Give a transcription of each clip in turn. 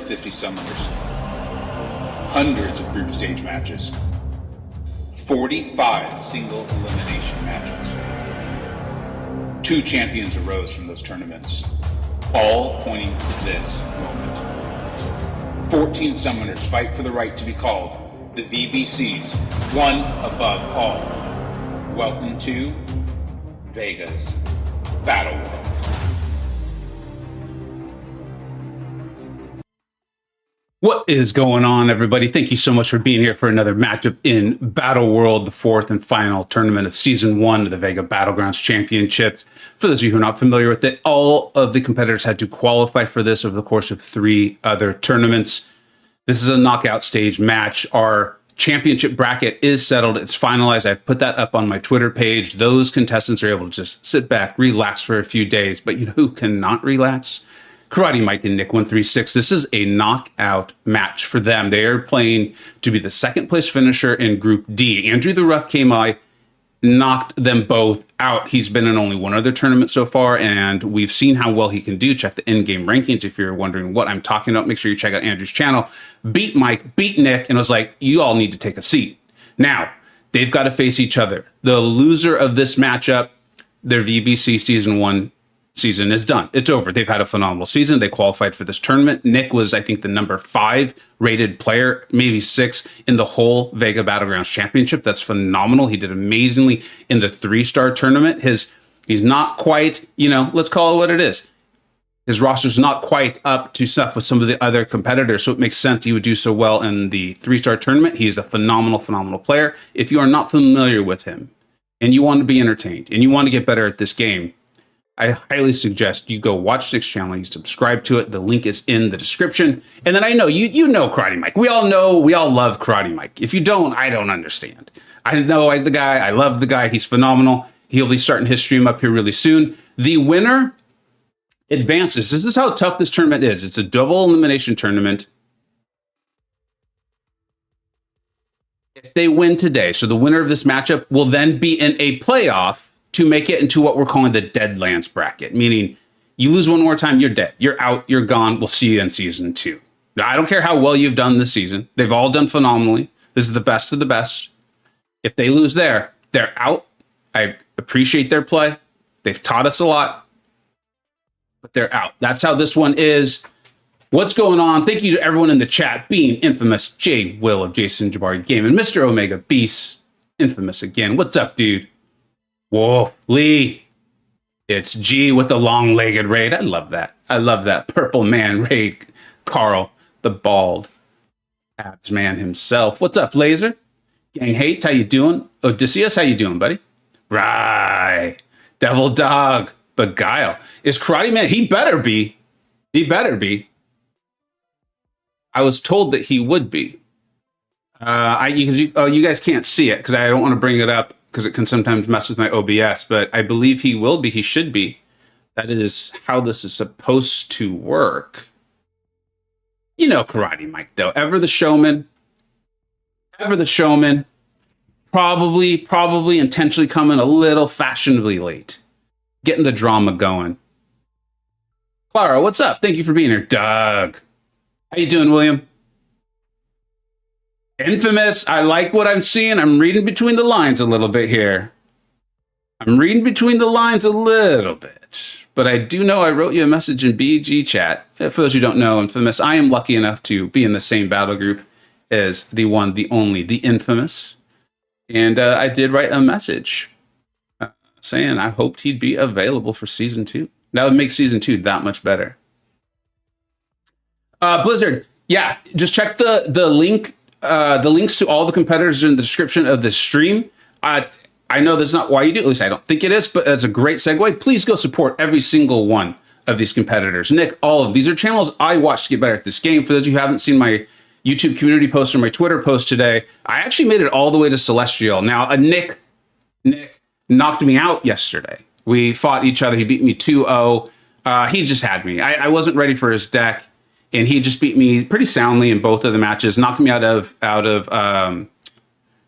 250 summoners, hundreds of group stage matches, 45 single elimination matches. 2 champions arose from those tournaments, all pointing to this moment. 14 summoners fight for the right to be called the VBC's one above all. Welcome to Vega's Battleworld. What is going on, everybody? Thank you so much for being here for another matchup in Battleworld, the 4th and final tournament of Season 1 of the Vega Battlegrounds Championships. For those of you who are not familiar with it, all of the competitors had to qualify for this over the course of 3 other tournaments. This is a knockout stage match. Our championship bracket is settled. It's finalized. I've put that up on my Twitter page. Those contestants are able to just sit back, relax for a few days. But you know who cannot relax? KarateMike and Nick136. This is a knockout match for them. They are playing to be the second place finisher in Group D. Andrew the Rough KMI knocked them both out. He's been in only one other tournament so far, and we've seen how well he can do. Check the in-game rankings if you're wondering what I'm talking about. Make sure you check out Andrew's channel. Beat Mike, beat Nick, and was like, you all need to take a seat. Now, they've got to face each other. The loser of this matchup, their VBC Season 1 season is done. It's over. They've had a phenomenal season. They qualified for this tournament. Nick was, I think, the number 5 rated player, maybe 6 in the whole Vega Battlegrounds Championship. That's phenomenal. He did amazingly in the 3-star tournament. He's not quite, let's call it what it is. His roster's not quite up to snuff with some of the other competitors, so it makes sense he would do so well in the 3-star tournament. He is a phenomenal, phenomenal player. If you are not familiar with him and you want to be entertained and you want to get better at this game, I highly suggest you go watch Nick's channel, you subscribe to it. The link is in the description. And then I know, you know KarateMike. We all love KarateMike. If you don't, I don't understand. I know the guy, I love the guy, he's phenomenal. He'll be starting his stream up here really soon. The winner advances. This is how tough this tournament is. It's a double elimination tournament. If they win today, so the winner of this matchup will then be in a playoff to make it into what we're calling the Deadlands bracket, meaning you lose one more time, you're dead. You're out, you're gone. We'll see you in Season 2. Now, I don't care how well you've done this season. They've all done phenomenally. This is the best of the best. If they lose there, they're out. I appreciate their play. They've taught us a lot, but they're out. That's how this one is. What's going on? Thank you to everyone in the chat, being Infamous, Jay Will of Jason Jabari Game, and Mr. Omega Beast, Infamous again. What's up, dude? Whoa, Lee. It's G with the long-legged raid. I love that. I love that. Purple man raid. Carl, the bald abs man himself. What's up, Laser? Gang Hates, how you doing? Odysseus, how you doing, buddy? Right. Devil Dog. Beguile. Is Karate Man? He better be. He better be. I was told that he would be. You guys can't see it because I don't want to bring it up, because it can sometimes mess with my OBS, but I believe he will be. He should be. That is how this is supposed to work. You know KarateMike, though. Ever the showman. Ever the showman. Probably intentionally coming a little fashionably late. Getting the drama going. Clara, what's up? Thank you for being here. Doug. How you doing, William? Infamous, I like what I'm seeing. I'm reading between the lines a little bit here. I'm reading between the lines a little bit. But I do know I wrote you a message in BG chat. For those who don't know, Infamous, I am lucky enough to be in the same battle group as the one, the only, the Infamous. And I did write a message saying I hoped he'd be available for Season 2. That would make Season 2 that much better. Blizzard, yeah, just check the link. The links to all the competitors are in the description of this stream. I know that's not why you do, at least I don't think it is, but as a great segue, please go support every single one of these competitors. Nick, all of these are channels I watch to get better at this game. For those of you who haven't seen my YouTube community post or my Twitter post today, I actually made it all the way to Celestial. Now, Nick knocked me out yesterday. We fought each other. He beat me 2-0. He just had me. I wasn't ready for his deck. And he just beat me pretty soundly in both of the matches, knocked me out of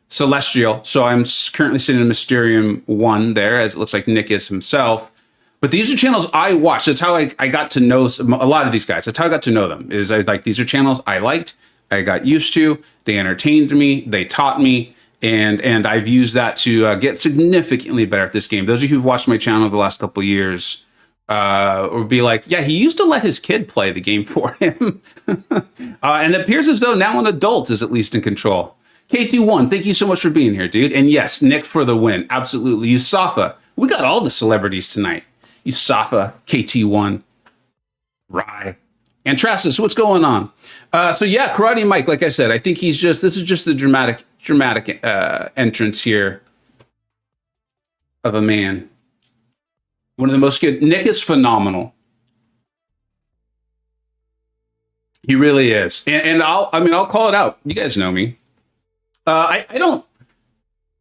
Celestial. So I'm currently sitting in Mysterium 1 there, as it looks like Nick is himself. But these are channels I watch. That's how I got to know a lot of these guys. That's how I got to know them. Is I like these are channels I liked, I got used to, they entertained me, they taught me, and I've used that to get significantly better at this game. Those of you who've watched my channel the last couple of years would be like, yeah, he used to let his kid play the game for him. And it appears as though now an adult is at least in control. K21, thank you so much for being here, dude. And yes, Nick for the win. Absolutely. Yusafa. We got all the celebrities tonight. Yusafa, KT1, Rye, and Trassus. What's going on? So yeah, KarateMike, like I said, I think this is just the dramatic entrance here of a man. One of the most good. Nick is phenomenal. He really is. And I'll call it out. You guys know me.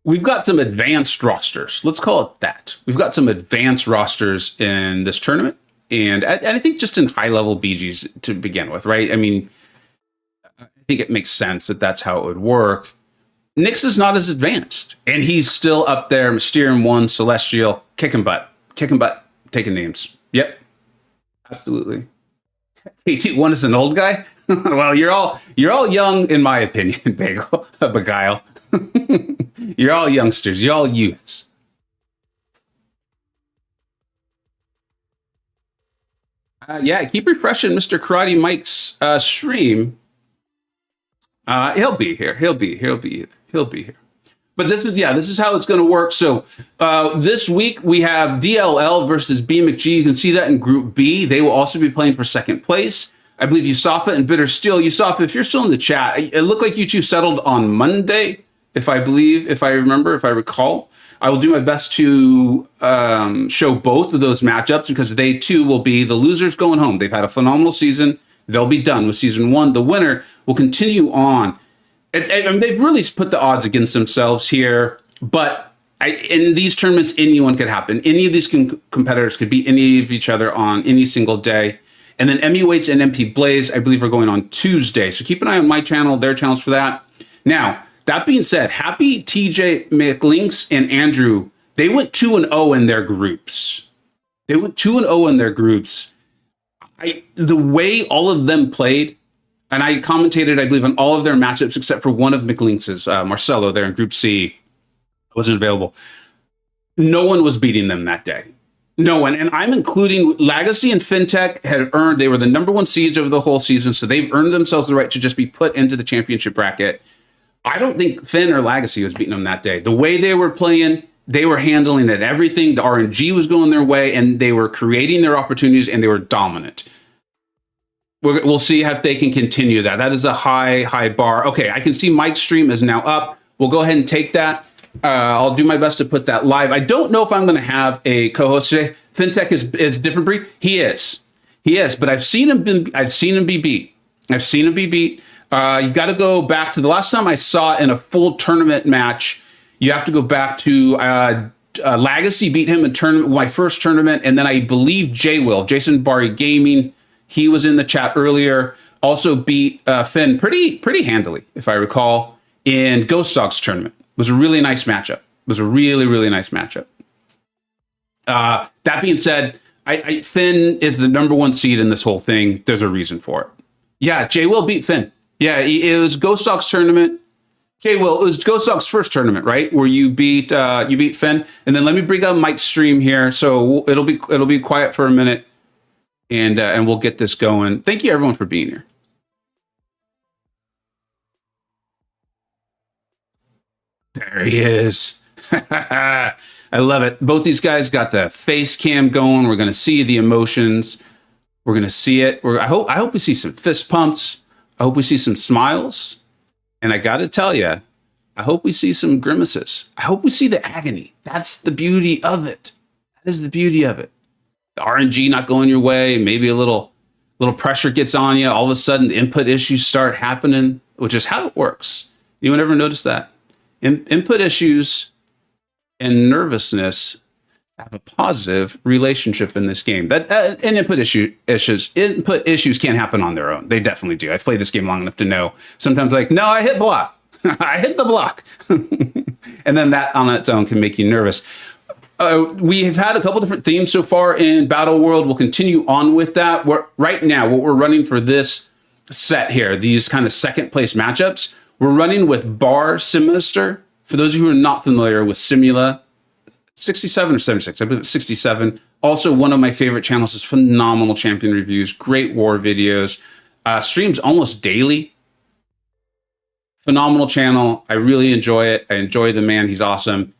We've got some advanced rosters. Let's call it that. We've got some advanced rosters in this tournament. And I think just in high-level BGs to begin with, right? I mean, I think it makes sense that that's how it would work. Nyx is not as advanced. And he's still up there, Mysterium 1, Celestial, kicking butt, taking names. Yep, absolutely. KT1 is an old guy? Well, you're all young, in my opinion, Beguile. You're all youngsters. You're all youths. Yeah, keep refreshing Mr. KarateMike's stream. He'll be here. He'll be here. But this is how it's going to work. So this week we have DLL versus B McG. You can see that in Group B. They will also be playing for second place. I believe Yusafa and Bitter Steel. Yusafa, if you're still in the chat, it looked like you two settled on Monday, if I recall. I will do my best to show both of those matchups because they too will be the losers going home. They've had a phenomenal season. They'll be done with season one. The winner will continue on. They've really put the odds against themselves here, but in these tournaments, anyone could happen. Any of these competitors could beat any of each other on any single day. And then MU Weights and MP Blaze, I believe, are going on Tuesday. So keep an eye on my channel, their channels for that. Now, that being said, Happy, TJ, McLinks, and Andrew, they went 2-0 in their groups. The way all of them played, and I commentated, I believe, on all of their matchups except for one of McLinks's, Marcelo, there in Group C, wasn't available. No one was beating them that day. No one. And I'm including Legacy and FinTech they were the number one seeds over the whole season, so they've earned themselves the right to just be put into the championship bracket. I don't think Finn or Legacy was beating them that day. The way they were playing, they were handling it. Everything, the RNG was going their way, and they were creating their opportunities, and they were dominant. We'll see if they can continue that. That is a high bar. Okay, I can see Mike's stream is now up. We'll go ahead and take that. I'll do my best to put that live. I don't know if I'm going to have a co-host today. FinTech is a different breed. He is, but I've seen him be beat. You got to go back to the last time I saw in a full tournament match. You have to go back to Legacy beat him in my first tournament, and then I believe Jason Barry Gaming. He was in the chat earlier. Also beat Finn pretty handily, if I recall, in Ghost Dog's tournament. It was a really nice matchup. That being said, Finn is the number one seed in this whole thing. There's a reason for it. Yeah, Jay Will beat Finn. Yeah, it was Ghost Dog's tournament. Jay Will, it was Ghost Dog's first tournament, right? Where you beat Finn. And then let me bring up Mike's stream here. So it'll be quiet for a minute, and we'll get this going. Thank you everyone for being here. There he is. I love it. Both these guys got the face cam going. We're going to see the emotions. We're going to see it. I hope we see some fist pumps. I hope we see some smiles. And I got to tell you, I hope we see some grimaces. I hope we see the agony. That's the beauty of it. That is the beauty of it. The RNG not going your way. Maybe a little pressure gets on you. All of a sudden, input issues start happening, which is how it works. Anyone ever notice that? Input issues and nervousness have a positive relationship in this game. And input issues can't happen on their own. They definitely do. I've played this game long enough to know. Sometimes no, I hit block. I hit the block. And then that on its own can make you nervous. We have had a couple different themes so far in Battleworld. We'll continue on with that. Right now, what we're running for this set here, these kind of second place matchups, we're running with Bar Sinister. For those of you who are not familiar with Simula, 67 or 76, I believe it's 67. Also, one of my favorite channels is phenomenal champion reviews, great war videos, streams almost daily. Phenomenal channel. I really enjoy it. I enjoy the man. He's awesome.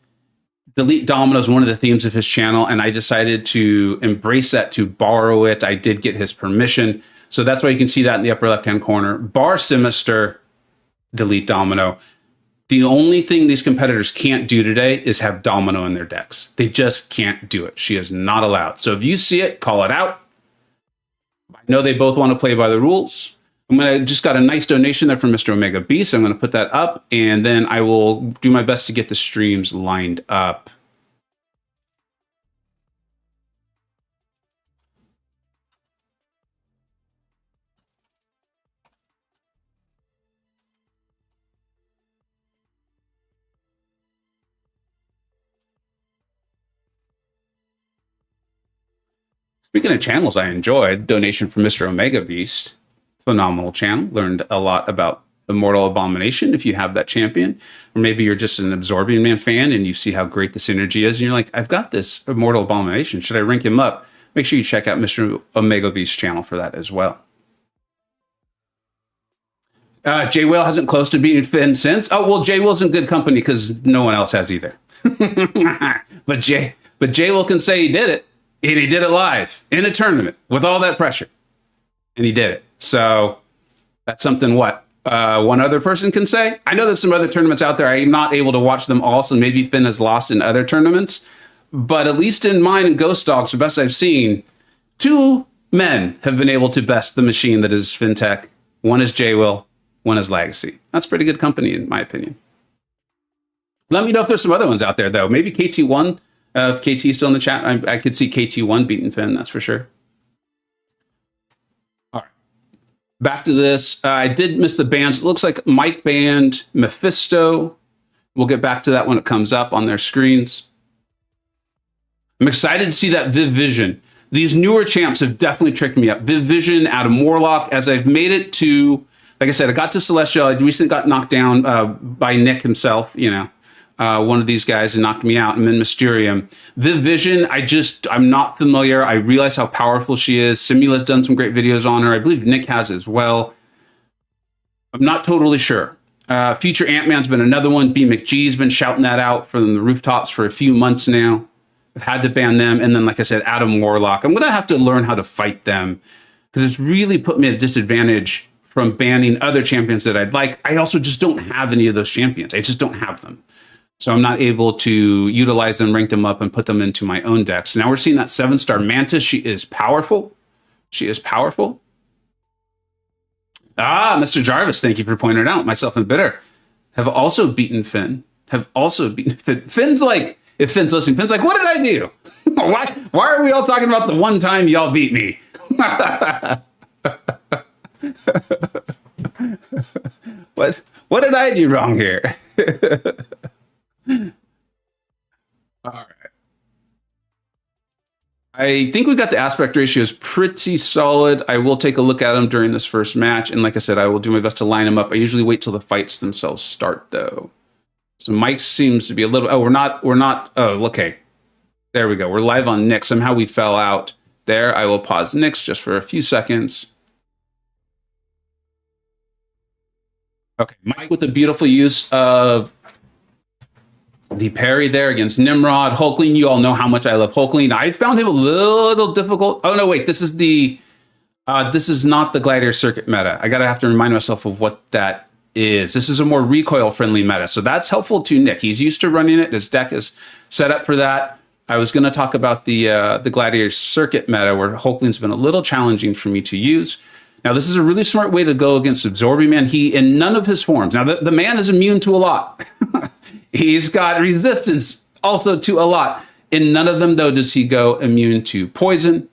Delete Domino is one of the themes of his channel, and I decided to embrace that, to borrow it. I did get his permission. So that's why you can see that in the upper left-hand corner. Bar Sinister, Delete Domino. The only thing these competitors can't do today is have Domino in their decks. They just can't do it. She is not allowed. So if you see it, call it out. I know they both want to play by the rules. Just got a nice donation there from Mr. Omega Beast. I'm going to put that up, and then I will do my best to get the streams lined up. Speaking of channels I enjoyed, donation from Mr. Omega Beast. Phenomenal channel. Learned a lot about Immortal Abomination if you have that champion. Or maybe you're just an Absorbing Man fan and you see how great the synergy is and you're like, I've got this Immortal Abomination. Should I rank him up? Make sure you check out Mr. Omega Beast's channel for that as well. J Will hasn't close to beating Finn since. Oh, well, J Will's in good company because no one else has either. but J Will can say he did it. And he did it live in a tournament with all that pressure. And he did it. So that's something one other person can say. I know there's some other tournaments out there. I'm not able to watch them all, so maybe Finn has lost in other tournaments. But at least in mine and Ghost Dogs, the best I've seen, 2 men have been able to best the machine that is FinTech. One is J-Will, one is Legacy. That's pretty good company, in my opinion. Let me know if there's some other ones out there, though. Maybe KT1. If KT is still in the chat, I could see KT1 beating Finn, that's for sure. All right. Back to this. I did miss the bands. It looks like Mike banned Mephisto. We'll get back to that when it comes up on their screens. I'm excited to see that Viv Vision. These newer champs have definitely tricked me up. Viv Vision, Adam Warlock, as I've made it to, like I said, I got to Celestial. I recently got knocked down by Nick himself, one of these guys, and knocked me out. And then Mysterium. Viv Vision, I'm not familiar. I realize how powerful she is. Simula's done some great videos on her. I believe Nick has as well. I'm not totally sure. Future Ant-Man's been another one. B. McGee's been shouting that out from the rooftops for a few months now. I've had to ban them. And then, like I said, Adam Warlock. I'm going to have to learn how to fight them because it's really put me at a disadvantage from banning other champions that I'd like. I also just don't have any of those champions. I just don't have them. So I'm not able to utilize them, rank them up, and put them into my own decks. Now we're seeing that 7-star Mantis. She is powerful. She is powerful. Mr. Jarvis, thank you for pointing it out. Myself and Bitter have also beaten Finn. Finn's like, if Finn's listening, Finn's like, what did I do? Why are we all talking about the one time y'all beat me? What did I do wrong here? All right. I think we got the aspect ratios pretty solid. I will take a look at them during this first match. And like I said, I will do my best to line them up. I usually wait till the fights themselves start, though. So Mike seems to be a little... Oh, we're not... Oh, okay. There we go. We're live on Nick. Somehow we fell out there. I will pause Nick's just for a few seconds. Okay, Mike with the beautiful use of the parry there against Nimrod. Hulkling, you all know how much I love Hulkling. I found him a little difficult. Oh, no, wait. This is not the Gladiator Circuit meta. I have to remind myself of what that is. This is a more recoil-friendly meta, so that's helpful to Nick. He's used to running it. His deck is set up for that. I was going to talk about the Gladiator Circuit meta, where Hulkling's been a little challenging for me to use. Now, this is a really smart way to go against Absorbing Man. He, in none of his forms. Now, the man is immune to a lot. He's got resistance also to a lot. In none of them, though, does he go immune to poison.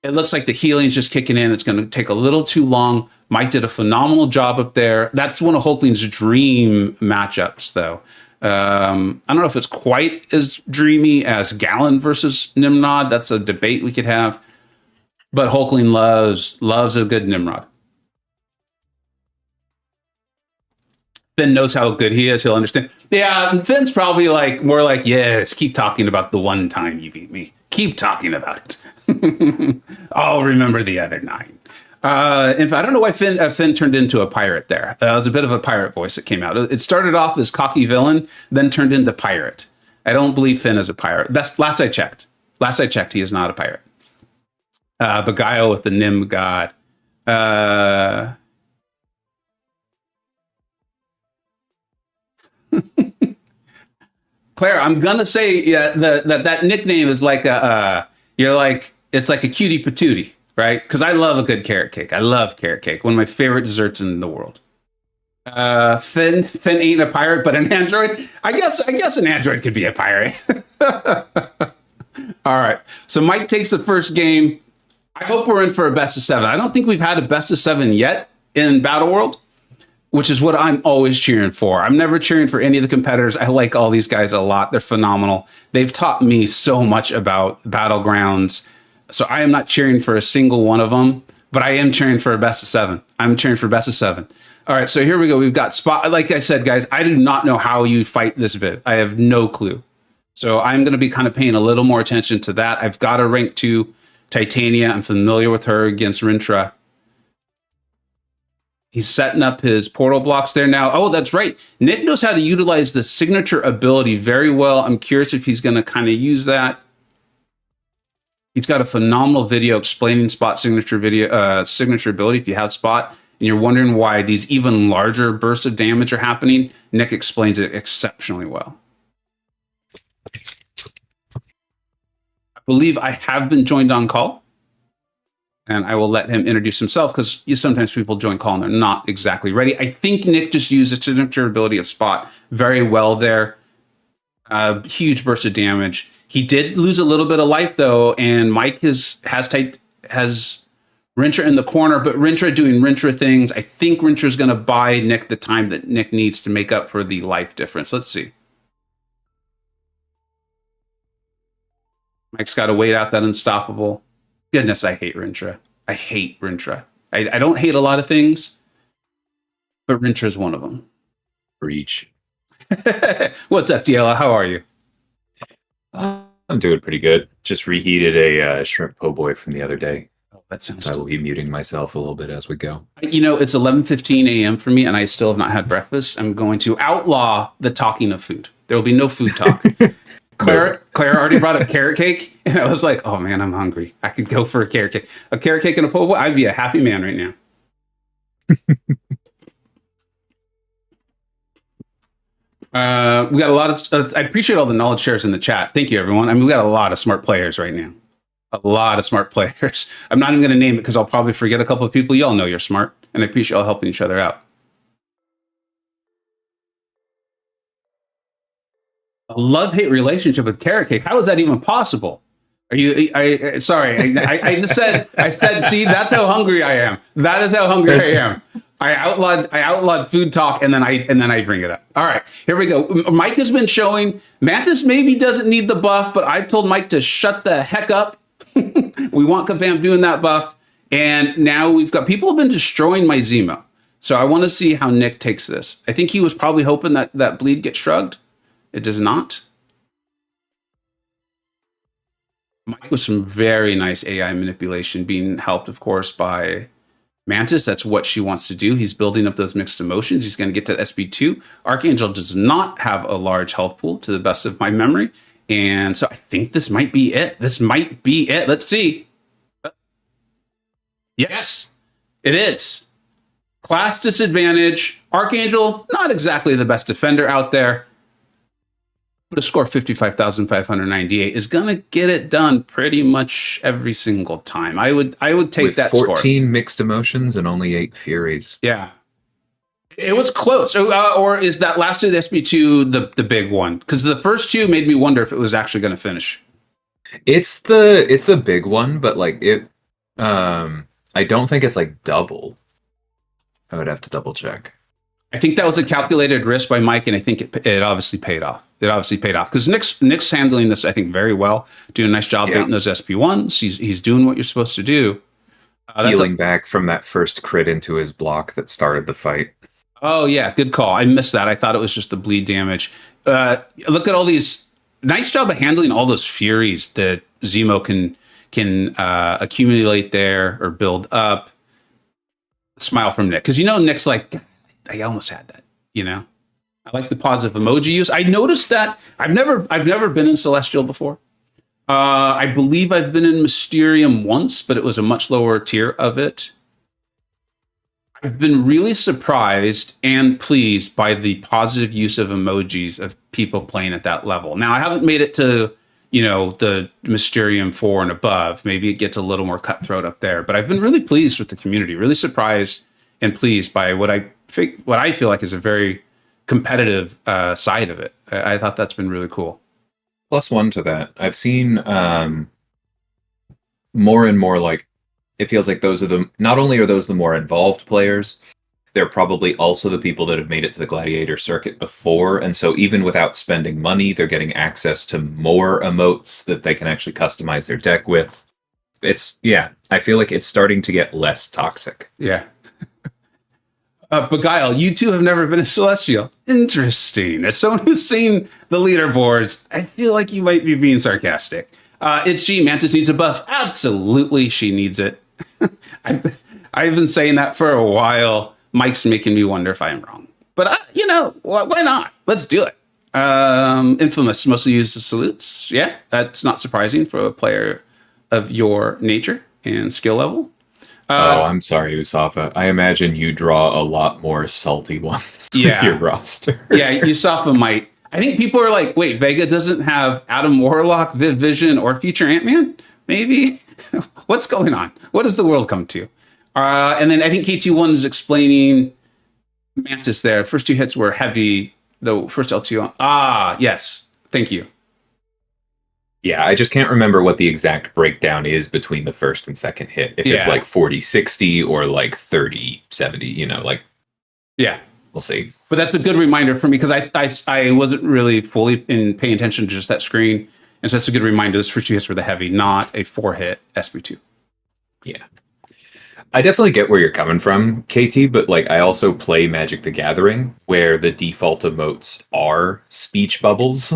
It looks like the healing's just kicking in. It's going to take a little too long. Mike did a phenomenal job up there. That's one of Hulkling's dream matchups, though. I don't know if it's quite as dreamy as Gallon versus Nimrod. That's a debate we could have. But Hulkling loves a good Nimrod. Finn knows how good he is. He'll understand. Yeah, Finn's probably like more like, yes, keep talking about the one time you beat me. Keep talking about it. I'll remember the other 9. In fact, I don't know why Finn turned into a pirate there. It was a bit of a pirate voice that came out. It started off as cocky villain, then turned into pirate. I don't believe Finn is a pirate. That's last I checked. Last I checked, he is not a pirate. Beguile with the Nim God. Claire, I'm gonna say that nickname is like it's like a cutie patootie, right? Because I love a good carrot cake. I love carrot cake, one of my favorite desserts in the world. Finn ain't a pirate, but an android. I guess an android could be a pirate. All right, so Mike takes the first game. I hope we're in for a best of 7. I don't think we've had a best of 7 yet in Battleworld, which is what I'm always cheering for. I'm never cheering for any of the competitors. I like all these guys a lot. They're phenomenal. They've taught me so much about Battlegrounds. So I am not cheering for a single one of them, but I am cheering for a best of 7. I'm cheering for best of 7. All right, so here we go. We've got Spot. Like I said, guys, I do not know how you fight this vid. I have no clue. So I'm going to be kind of paying a little more attention to that. I've got a rank 2 Titania. I'm familiar with her against Rintra. He's setting up his portal blocks there now. Oh, that's right. Nick knows how to utilize the signature ability very well. I'm curious if he's going to kind of use that. He's got a phenomenal video explaining Spot signature ability. If you have Spot and you're wondering why these even larger bursts of damage are happening, Nick explains it exceptionally well. I believe I have been joined on call. And I will let him introduce himself because sometimes people join call and they're not exactly ready. I think Nick just used the signature ability of Spot very well there. Huge burst of damage. He did lose a little bit of life though, and Mike has Rintra in the corner, but Rintra doing Rintra things. I think Rintra is going to buy Nick the time that Nick needs to make up for the life difference. Let's see. Mike's got to wait out that unstoppable. Goodness, I hate Rintra. I hate Rintra. I don't hate a lot of things, but Rintra is one of them. Breach. What's up, DLA? How are you? I'm doing pretty good. Just reheated a shrimp po' boy from the other day. Oh, that sounds. So I will be muting myself a little bit as we go. You know, it's 11:15 a.m. for me, and I still have not had breakfast. I'm going to outlaw the talking of food. There will be no food talk. Claire already brought up carrot cake, and I was like, oh man, I'm hungry. I could go for a carrot cake. A carrot cake and a po' boy, I'd be a happy man right now. We got a lot of, I appreciate all the knowledge shares in the chat. Thank you, everyone. I mean, we got a lot of smart players right now. A lot of smart players. I'm not even going to name it because I'll probably forget a couple of people. Y'all know you're smart, and I appreciate all helping each other out. A love-hate relationship with carrot cake. How is that even possible? Are you? Sorry, I just said. I said. See, that's how hungry I am. That is how hungry I am. I outlawed food talk, and then I bring it up. All right, here we go. Mike has been showing. Mantis maybe doesn't need the buff, but I've told Mike to shut the heck up. We want Kabam doing that buff, and now we've got people have been destroying my Zemo. So I want to see how Nick takes this. I think he was probably hoping that bleed gets shrugged. It does not. Mike with some very nice AI manipulation, being helped, of course, by Mantis. That's what she wants to do. He's building up those mixed emotions. He's going to get to SB2. Archangel does not have a large health pool, to the best of my memory. And so I think this might be it. This might be it. Let's see. Yes, it is. Class disadvantage. Archangel, not exactly the best defender out there. But a score of 55,598 is going to get it done pretty much every single time. I would take with that 14 score. mixed emotions and only 8 furies. Yeah. It was close. Or is that last of the SB2 the big one? Because the first 2 made me wonder if it was actually going to finish. It's the big one, but like it I don't think it's like double. I would have to double check. I think that was a calculated risk by Mike, and I think it obviously paid off. It obviously paid off because Nick's handling this, I think, very well, doing a nice job baiting those SP1s. He's doing what you're supposed to do. Healing back from that first crit into his block that started the fight. Oh, yeah, good call. I missed that. I thought it was just the bleed damage. Look at all these. Nice job of handling all those furies that Zemo can accumulate there or build up. Smile from Nick, because Nick's like, I almost had that. I like the positive emoji use. I noticed that I've never been in Celestial before. I believe I've been in Mysterium once, but it was a much lower tier of it. I've been really surprised and pleased by the positive use of emojis of people playing at that level. Now, I haven't made it to, the Mysterium 4 and above. Maybe it gets a little more cutthroat up there, but I've been really pleased with the community, really surprised and pleased by what I feel like is a very competitive side of it. I thought that's been really cool. +1 to that. I've seen more and more, like, it feels like not only are those the more involved players, they're probably also the people that have made it to the Gladiator circuit before. And so even without spending money, they're getting access to more emotes that they can actually customize their deck with. I feel like it's starting to get less toxic. Yeah. Beguile, you two have never been a Celestial. Interesting. As someone who's seen the leaderboards, I feel like you might be being sarcastic. It's G. Mantis needs a buff. Absolutely, she needs it. I've been saying that for a while. Mike's making me wonder if I'm wrong. But, why not? Let's do it. Infamous mostly uses salutes. Yeah, that's not surprising for a player of your nature and skill level. I'm sorry, Usafa. I imagine you draw a lot more salty ones with your roster. Yeah, Usafa might. I think people are like, wait, Vega doesn't have Adam Warlock, Viv Vision, or Future Ant-Man? Maybe? What's going on? What does the world come to? And then I think KT1 is explaining Mantis there. The first two hits were heavy. The first L2 on. Yes. Thank you. Yeah, I just can't remember what the exact breakdown is between the first and second hit. If it's like 40-60 or like 30-70, Yeah. We'll see. But that's a good reminder for me because I wasn't really fully paying attention to just that screen. And so that's a good reminder. Those first two hits were the heavy, not a 4-hit SP2. Yeah. I definitely get where you're coming from, KT, but I also play Magic the Gathering where the default emotes are speech bubbles.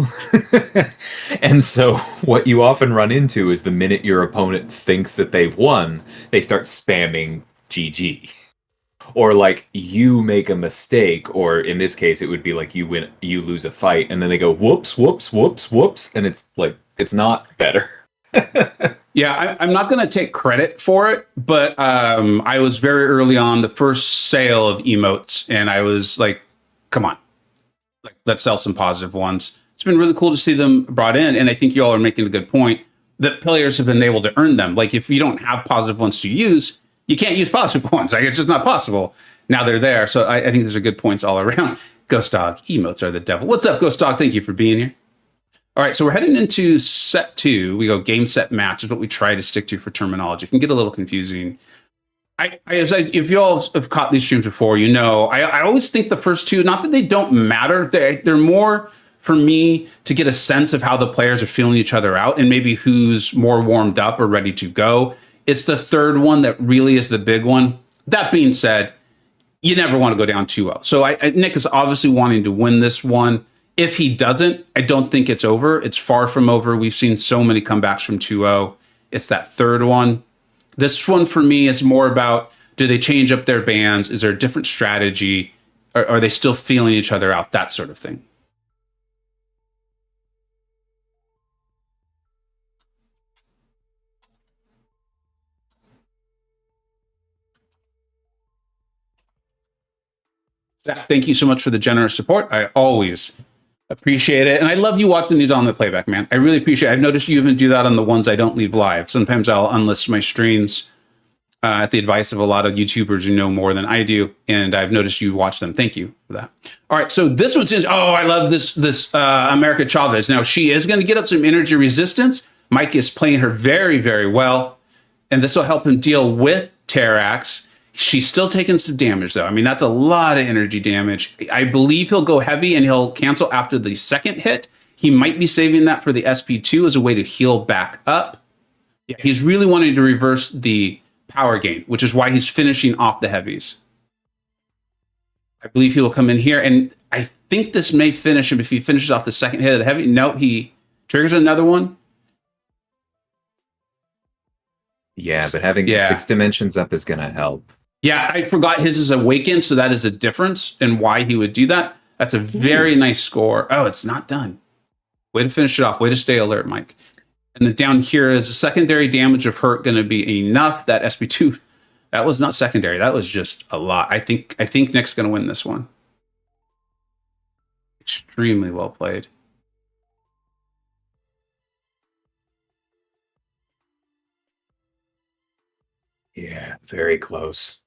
And so what you often run into is the minute your opponent thinks that they've won, they start spamming GG. Or you make a mistake, or in this case it would be you lose a fight, and then they go whoops, whoops, whoops, whoops, and it's not better. Yeah, I'm not going to take credit for it, but I was very early on the first sale of emotes, and I was like, come on, let's sell some positive ones. It's been really cool to see them brought in, and I think you all are making a good point that players have been able to earn them. If you don't have positive ones to use, you can't use positive ones. It's just not possible. Now they're there, so I think those are good points all around. Ghost Dog, emotes are the devil. What's up, Ghost Dog? Thank you for being here. All right, so we're heading into set 2. We go game, set, match is what we try to stick to for terminology. It can get a little confusing. If you all have caught these streams before, I always think the first two, not that they don't matter, they're more for me to get a sense of how the players are feeling each other out and maybe who's more warmed up or ready to go. It's the third one that really is the big one. That being said, you never want to go down 2-0. So Nick is obviously wanting to win this one. If he doesn't, I don't think it's over. It's far from over. We've seen so many comebacks from 2-0. It's that third one. This one for me is more about, do they change up their bands? Is there a different strategy? Are they still feeling each other out? That sort of thing. Zach, thank you so much for the generous support. I always appreciate it. And I love you watching these on the playback, man. I really appreciate it. I've noticed you even do that on the ones I don't leave live. Sometimes I'll unlist my streams at the advice of a lot of YouTubers who know more than I do. And I've noticed you watch them. Thank you for that. All right. So this one's I love this America Chavez. Now she is going to get up some energy resistance. Mike is playing her very, very well. And this will help him deal with Terrax. She's still taking some damage, though. I mean, that's a lot of energy damage. I believe he'll go heavy and he'll cancel after the second hit. He might be saving that for the SP2 as a way to heal back up. Yeah, he's really wanting to reverse the power gain, which is why he's finishing off the heavies. I believe he will come in here, and I think this may finish him if he finishes off the second hit of the heavy. No, he triggers another one. Yeah, but having 6 dimensions up is going to help. Yeah, I forgot his is awakened, so that is a difference in why he would do that. That's a very nice score. Oh, it's not done. Way to finish it off. Way to stay alert, Mike. And then down here is the secondary damage of hurt going to be enough. That SP2, that was not secondary. That was just a lot. I think Nick's going to win this one. Extremely well played. Yeah, very close.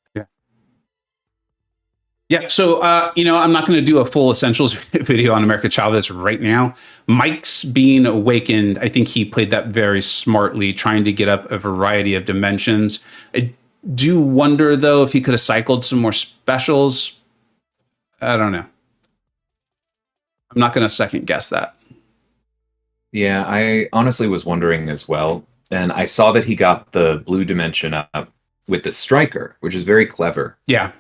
Yeah, so, I'm not going to do a full essentials video on America Chavez right now. Mike's being awakened, I think he played that very smartly, trying to get up a variety of dimensions. I do wonder, though, if he could have cycled some more specials. I don't know. I'm not going to second guess that. Yeah, I honestly was wondering as well. And I saw that he got the blue dimension up with the striker, which is very clever. Yeah.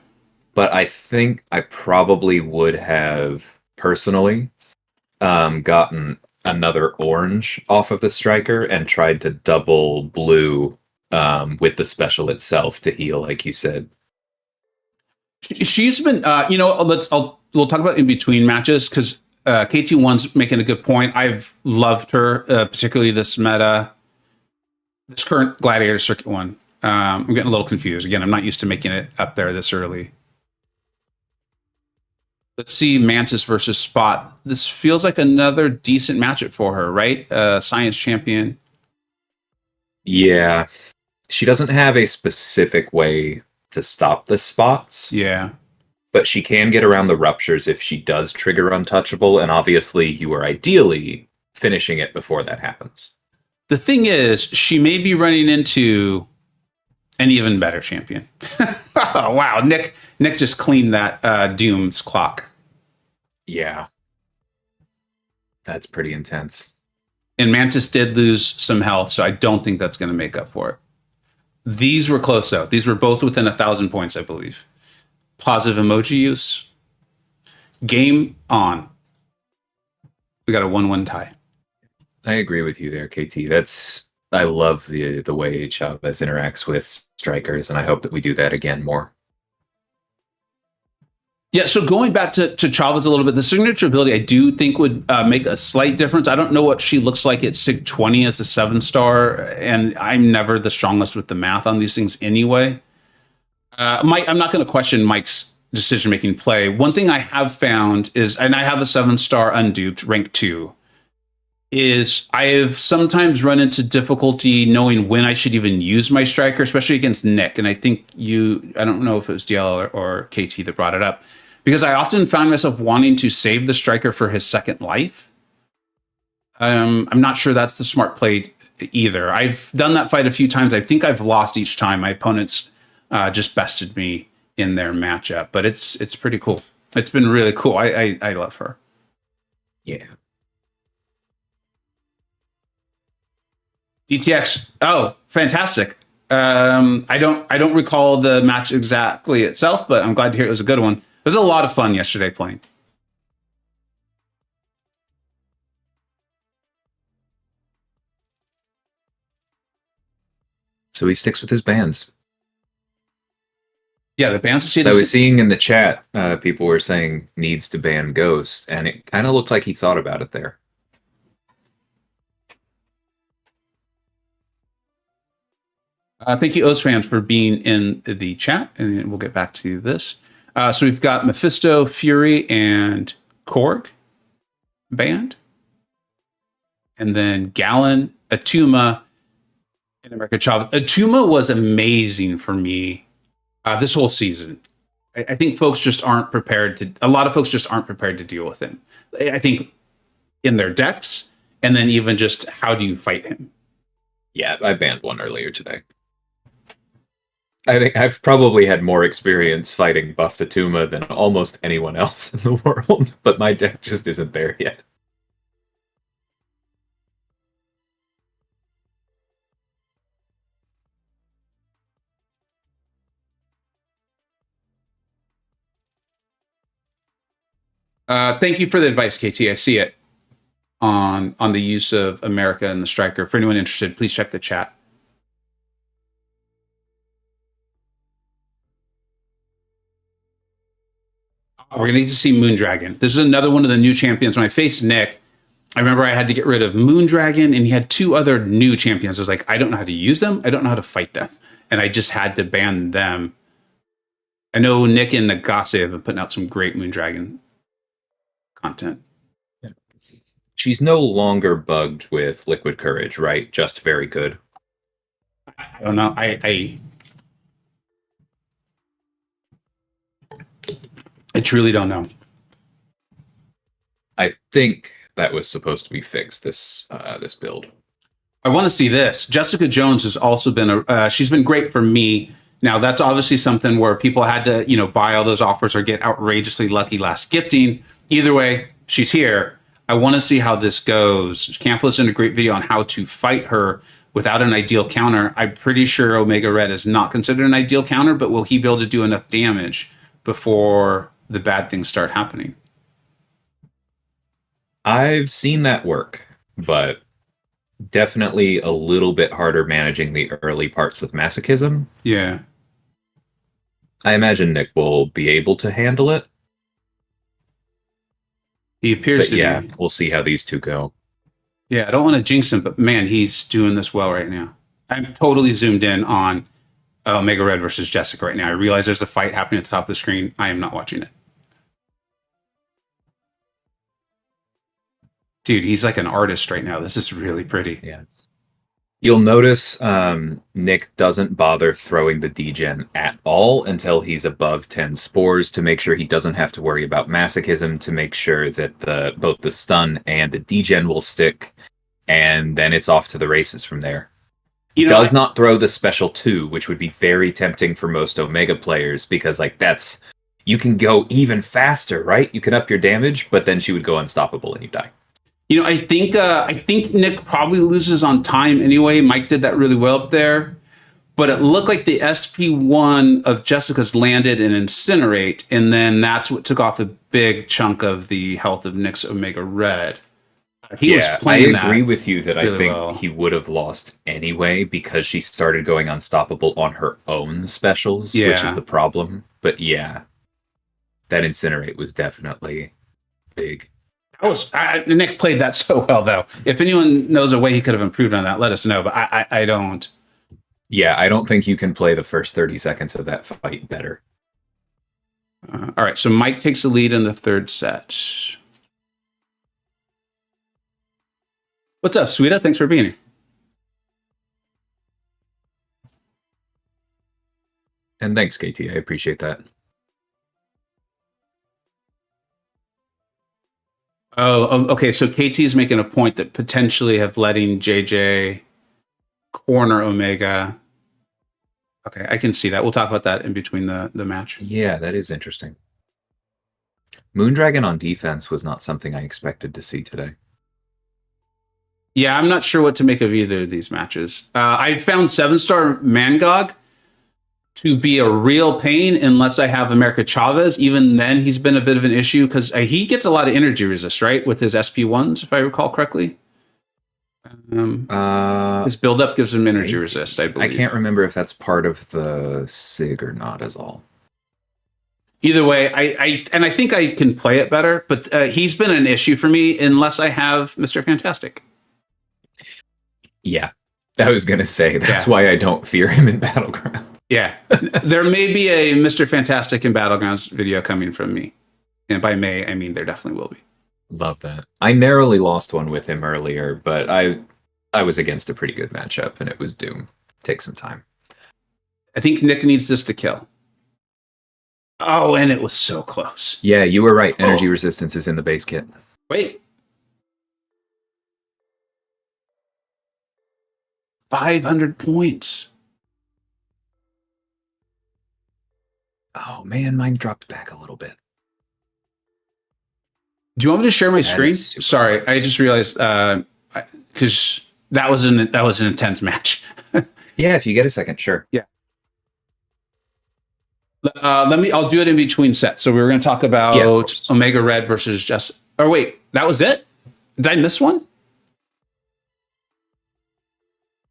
But I think I probably would have personally gotten another orange off of the striker and tried to double blue with the special itself to heal, like you said. She's been, we'll talk about in between matches because KT1's making a good point. I've loved her, particularly this meta, this current Gladiator Circuit one. I'm getting a little confused. Again, I'm not used to making it up there this early. Let's see, Mantis versus Spot. This feels like another decent matchup for her, right? Science champion. Yeah. She doesn't have a specific way to stop the spots. Yeah. But she can get around the ruptures if she does trigger Untouchable, and obviously you are ideally finishing it before that happens. The thing is, she may be running into an even better champion. Oh, wow. Nick just cleaned that Doom's clock. Yeah. That's pretty intense. And Mantis did lose some health, so I don't think that's going to make up for it. These were close, though. These were both within 1,000 points, I believe. Positive emoji use. Game on. We got a 1-1 tie. I agree with you there, KT. I love the way Chavez interacts with strikers, and I hope that we do that again more. Yeah, so going back to Chavez a little bit, the signature ability I do think would make a slight difference. I don't know what she looks like at SIG 20 as a 7-star, and I'm never the strongest with the math on these things anyway. Mike, I'm not going to question Mike's decision-making play. One thing I have found is, and I have a 7-star unduped, rank 2, is I have sometimes run into difficulty knowing when I should even use my striker, especially against Nick. And I think I don't know if it was DL or KT that brought it up, because I often found myself wanting to save the striker for his second life. I'm not sure that's the smart play either. I've done that fight a few times. I think I've lost each time. My opponents just bested me in their matchup, but it's pretty cool. It's been really cool. I love her. Yeah. DTX. Oh, fantastic. I don't recall the match exactly itself, but I'm glad to hear it was a good one. It was a lot of fun yesterday playing. So he sticks with his bans. Yeah, the bans. So I was seeing in the chat, people were saying needs to ban Ghost, and it kind of looked like he thought about it there. Thank you, Ozfans, for being in the chat, and we'll get back to this. So we've got Mephisto, Fury, and Korg banned. And then Gallon, Atuma, and America Chavez. Atuma was amazing for me this whole season. I think folks just aren't prepared to, a lot of folks just aren't prepared to deal with him. I think in their decks, and then even just how do you fight him? Yeah, I banned one earlier today. I think I've probably had more experience fighting Buff Tatuma than almost anyone else in the world, but my deck just isn't there yet. Thank you for the advice, KT. I see it on the use of America and the striker. For anyone interested, please check the chat. We're gonna need to see Moondragon. This is another one of the new champions. When I faced Nick, I remember I had to get rid of Moondragon, and he had two other new champions. I was like, I don't know how to use them. I don't know how to fight them, and I just had to ban them. I know Nick and Nagase have been putting out some great Moondragon content. Yeah. She's no longer bugged with Liquid Courage, right? Just very good. I don't know. I truly don't know. I think that was supposed to be fixed this build. I want to see this. Jessica Jones has also been she's been great for me. Now that's obviously something where people had to buy all those offers or get outrageously lucky last gifting. Either way, she's here. I want to see how this goes. Campos did a great video on how to fight her without an ideal counter. I'm pretty sure Omega Red is not considered an ideal counter, but will he be able to do enough damage before the bad things start happening? I've seen that work, but definitely a little bit harder managing the early parts with masochism. Yeah. I imagine Nick will be able to handle it. He appears to be. be. We'll see how these two go. Yeah, I don't want to jinx him, but man, he's doing this well right now. I'm totally zoomed in on Omega Red versus Jessica right now. I realize there's a fight happening at the top of the screen. I am not watching it. Dude, he's like an artist right now. This is really pretty. Yeah. You'll notice Nick doesn't bother throwing the degen at all until he's above 10 spores to make sure he doesn't have to worry about masochism, to make sure that both the stun and the degen will stick, and then it's off to the races from there. He does not throw the special 2, which would be very tempting for most Omega players, because that's you can go even faster, right? You can up your damage, but then she would go unstoppable and you die. I think Nick probably loses on time anyway. Mike did that really well up there. But it looked like the SP1 of Jessica's landed and Incinerate, and then that's what took off a big chunk of the health of Nick's Omega Red. He was playing I agree with you that really I think well. He would have lost anyway because she started going unstoppable on her own specials, which is the problem. But yeah, that Incinerate was definitely big. Nick played that so well, though. If anyone knows a way he could have improved on that, let us know. But I don't. Yeah, I don't think you can play the first 30 seconds of that fight better. All right, so Mike takes the lead in the third set. What's up, Sweeta? Thanks for being here. And thanks, KT. I appreciate that. Oh, okay. So KT is making a point that potentially of letting JJ corner Omega. Okay, I can see that. We'll talk about that in between the match. Yeah, that is interesting. Moondragon on defense was not something I expected to see today. Yeah, I'm not sure what to make of either of these matches. I found 7-star MCoC to be a real pain unless I have America Chavez. Even then, he's been a bit of an issue because he gets a lot of energy resist, right? With his SP1s, if I recall correctly. His build-up gives him energy resist, I believe. I can't remember if that's part of the SIG or not is all. Either way, I think I can play it better, but he's been an issue for me unless I have Mr. Fantastic. Yeah, I was going to say, that's why I don't fear him in Battleground. Yeah, there may be a Mr. Fantastic in Battlegrounds video coming from me. And by May, I mean there definitely will be. Love that. I narrowly lost one with him earlier, but I was against a pretty good matchup, and it was Doom. Take some time. I think Nick needs this to kill. Oh, and it was so close. Yeah, you were right. Energy resistance is in the base kit. Wait. 500 points. Oh man, mine dropped back a little bit. Do you want me to share my That screen? is super Sorry, close. I just realized because that was an intense match. Yeah, if you get a second, sure. Yeah. I'll do it in between sets. So we were going to talk about course. Omega Red versus Just. Oh wait, that was it? Did I miss one?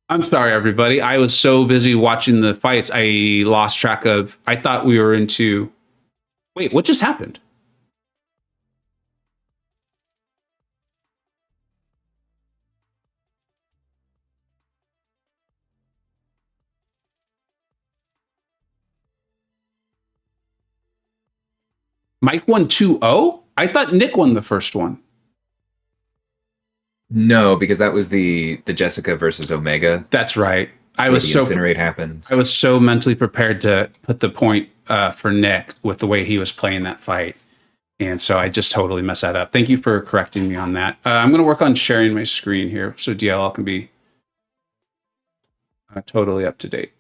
I'm sorry, everybody. I was so busy watching the fights, I lost track of. I thought we were into. Wait, what just happened? Mike won 2-0? I thought Nick won the first one. No, because that was the Jessica versus Omega. That's right. I was the incinerate happened. I was so mentally prepared to put the point for Nick with the way he was playing that fight. And so I just totally messed that up. Thank you for correcting me on that. I'm going to work on sharing my screen here so DLL can be totally up to date.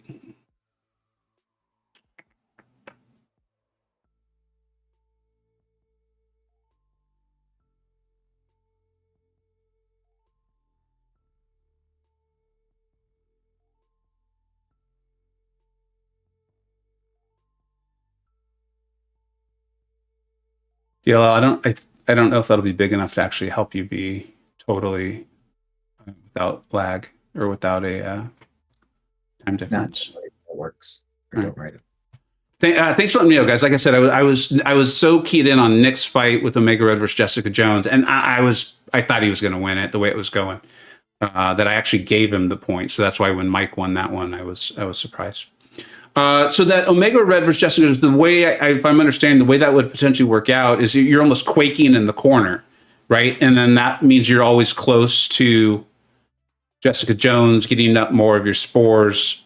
DLL, I don't know if that'll be big enough to actually help you be totally without lag or without a time difference. That works. Don't write it. Thanks for letting me know, guys. Like I said, I was so keyed in on Nick's fight with Omega Red versus Jessica Jones, and I thought he was going to win it the way it was going. That I actually gave him the point, so that's why when Mike won that one, I was surprised. So that Omega Red versus Jessica Jones, the way if I'm understanding, the way that would potentially work out is you're almost quaking in the corner, right? And then that means you're always close to Jessica Jones, getting up more of your spores.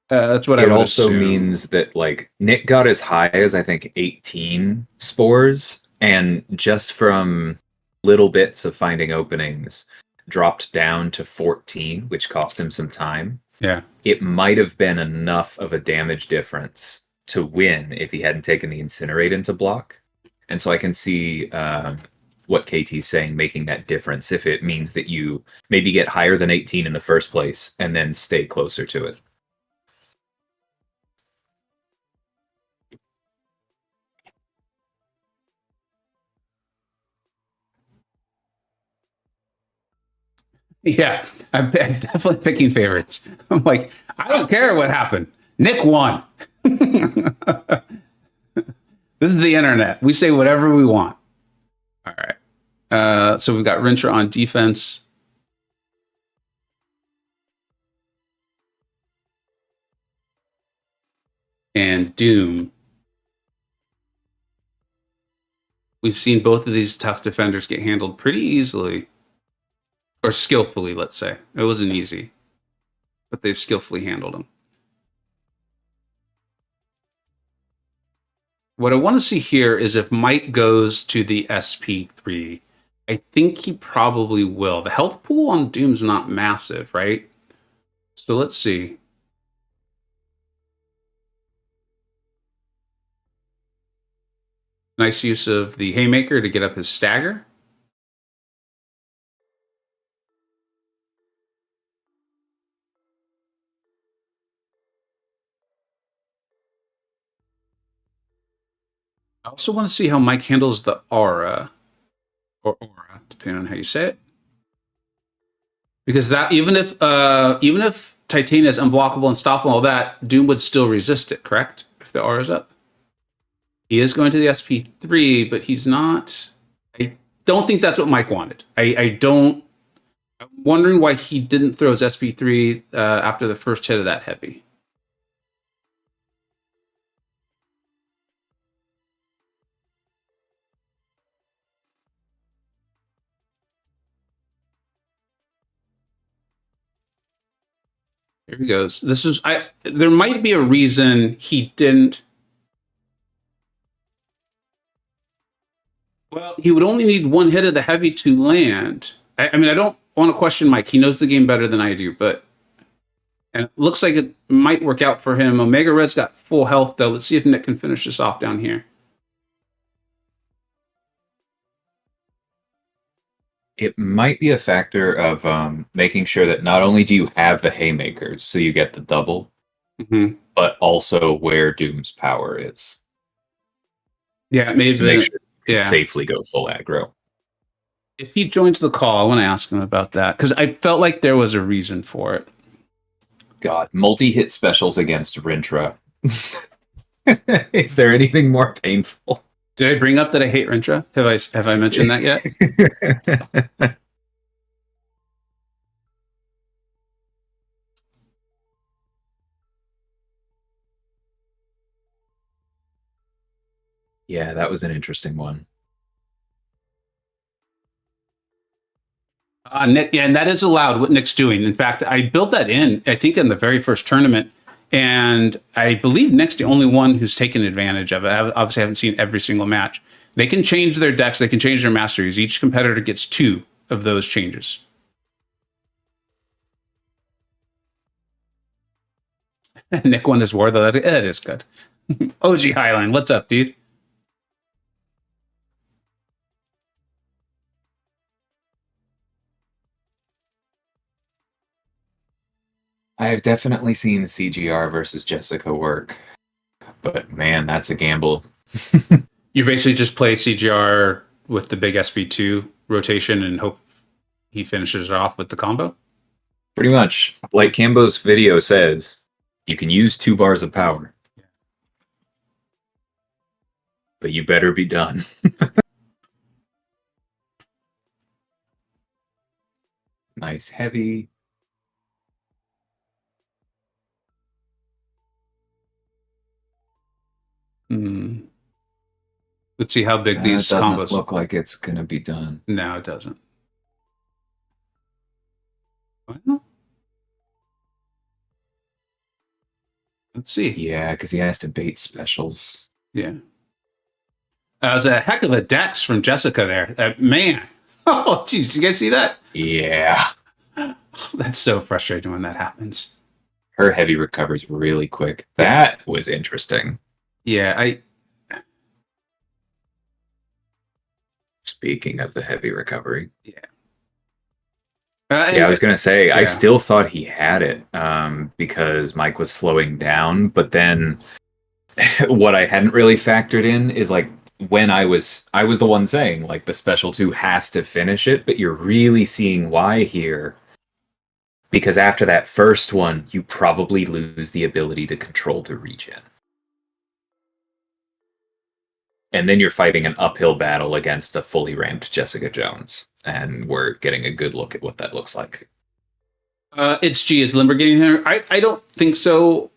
That's what I would assume. It also means that like Nick got as high as I think 18 spores, and just from little bits of finding openings, dropped down to 14, which cost him some time. Yeah. It might have been enough of a damage difference to win if he hadn't taken the incinerate into block. And so I can see what KT's saying, making that difference if it means that you maybe get higher than 18 in the first place and then stay closer to it. Yeah, I'm definitely picking favorites. I'm like, I don't care what happened. Nick won. This is the internet. We say whatever we want. All right. So we've got Rincher on defense. And Doom. We've seen both of these tough defenders get handled pretty easily. Or skillfully, let's say. It wasn't easy. But they've skillfully handled him. What I want to see here is if Mike goes to the SP3. I think he probably will. The health pool on Doom's not massive, right? So let's see. Nice use of the Haymaker to get up his stagger. I also want to see how Mike handles the aura, or aura, depending on how you say it. Because that even if Titania is unblockable, unstoppable, all that, Doom would still resist it, correct? If the aura is up. He is going to the SP3, but he's not. I don't think that's what Mike wanted. I don't. I'm wondering why he didn't throw his SP3 after the first hit of that heavy. Here he goes. This is there might be a reason he didn't. Well, he would only need one hit of the heavy to land. I mean, I don't want to question Mike. He knows the game better than I do, but And it looks like it might work out for him. Omega Red's got full health, though. Let's see if Nick can finish this off down here. It might be a factor of making sure that not only do you have the haymakers, so you get the double, but also where Doom's power is. Yeah, maybe to make sure you can safely go full aggro. If he joins the call, I want to ask him about that because I felt like there was a reason for it. God, multi-hit specials against Rintra. Is there anything more painful? Did I bring up that I hate Rintra? Have I mentioned that yet? Yeah, that was an interesting one. Nick, yeah, and that is allowed what Nick's doing. In fact, I built that in, I think, in the very first tournament. And I believe Nick's the only one who's taken advantage of it. I obviously haven't seen every single match. They can change their decks. They can change their masteries. Each competitor gets 2 of those changes. Nick won his war, though. That is good. OG Highline, what's up, dude? I have definitely seen CGR versus Jessica work, but man, that's a gamble. You basically just play CGR with the big SB2 rotation and hope he finishes it off with the combo? Pretty much. Like Cambo's video says, you can use 2 bars of power. But you better be done. Nice heavy. Let's see how big these combos doesn't look like it's gonna be done. No, it doesn't. Well, let's see. Yeah, because he has to bait specials. Yeah. That was a heck of a dex from Jessica there. Man. Oh, geez. You guys see that? Yeah. That's so frustrating when that happens. Her heavy recovers really quick. That was interesting. Yeah, Speaking of the heavy recovery. Yeah. I was going to say, I still thought he had it because Mike was slowing down. But then what I hadn't really factored in is like when I was the one saying like the special 2 has to finish it. But you're really seeing why here. Because after that first one, you probably lose the ability to control the regen. And then you're fighting an uphill battle against a fully ramped Jessica Jones. And we're getting a good look at what that looks like. It's G. Is Limber getting here? I don't think so.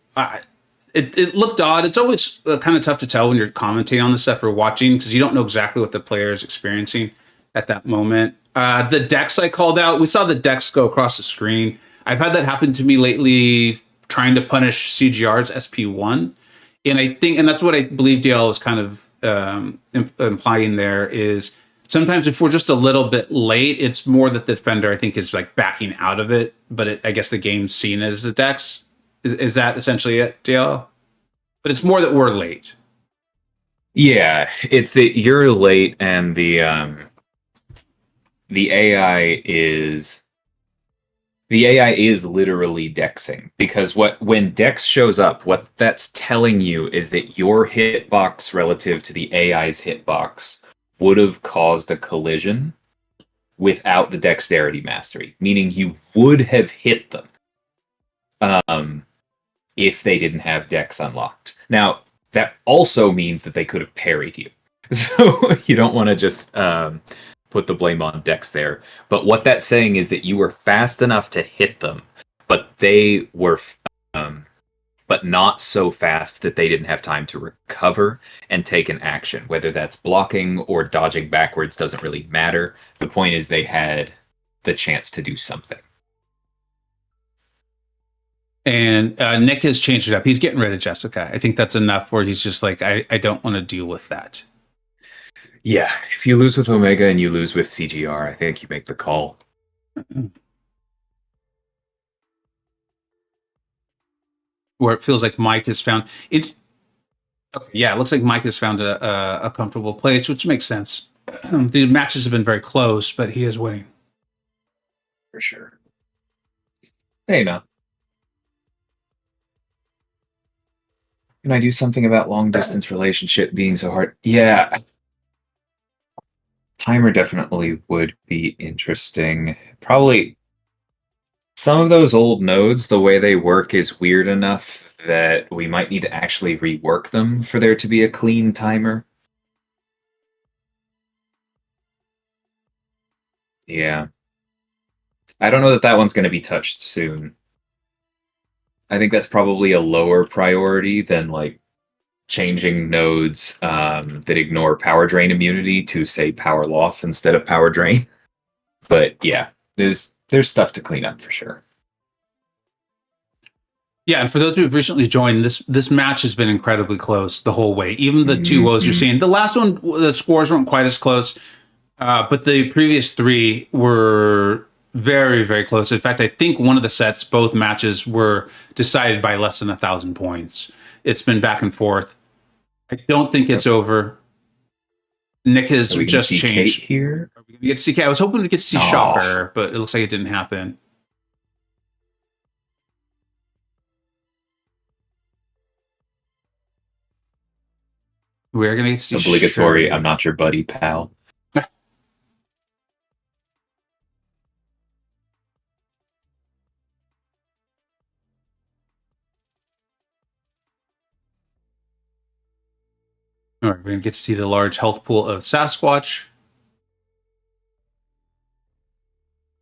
It looked odd. It's always kind of tough to tell when you're commentating on this stuff or watching because you don't know exactly what the player is experiencing at that moment. The decks I called out, we saw the decks go across the screen. I've had that happen to me lately trying to punish CGR's SP1. And I think, and that's what I believe DL is kind of implying there is sometimes if we're just a little bit late, it's more that the defender, I think, is like backing out of it. But I guess the game's seeing it as a dex. Is that essentially it, DL? But it's more that we're late. Yeah, it's that you're late and the AI is literally dexing because when dex shows up, what that's telling you is that your hitbox relative to the AI's hitbox would have caused a collision without the dexterity mastery, meaning you would have hit them if they didn't have dex unlocked. Now, that also means that they could have parried you. So you don't want to just put the blame on dex there. But what that's saying is that you were fast enough to hit them, but they were but not so fast that they didn't have time to recover and take an action. Whether that's blocking or dodging backwards doesn't really matter. The point is they had the chance to do something. And Nick has changed it up. He's getting rid of Jessica. I think that's enough where he's just like, I don't want to deal with that. Yeah, if you lose with Omega and you lose with CGR, I think you make the call. where it feels like Mike has found it. Okay, yeah, it looks like Mike has found a comfortable place, which makes sense. The matches have been very close, but he is winning. For sure. Hey, no. Can I do something about long distance relationship being so hard? Yeah. Timer definitely would be interesting. Probably some of those old nodes, the way they work is weird enough that we might need to actually rework them for there to be a clean timer. Yeah. I don't know that that one's going to be touched soon. I think that's probably a lower priority than like changing nodes that ignore power drain immunity to say power loss instead of power drain. But yeah, there's stuff to clean up for sure. Yeah, and for those who have recently joined, this match has been incredibly close the whole way. Even the two woes you're seeing, the last one, the scores weren't quite as close, but the previous three were very, very close. In fact, I think one of the sets, both matches were decided by less than 1,000 points. It's been back and forth. I don't think it's over. Nick has just changed. Kate here. Are we going to get to see Kate? I was hoping to get to see Shocker, but it looks like it didn't happen. We're going to get to see obligatory. Shirley. I'm not your buddy, pal. All right, we're going to get to see the large health pool of Sasquatch.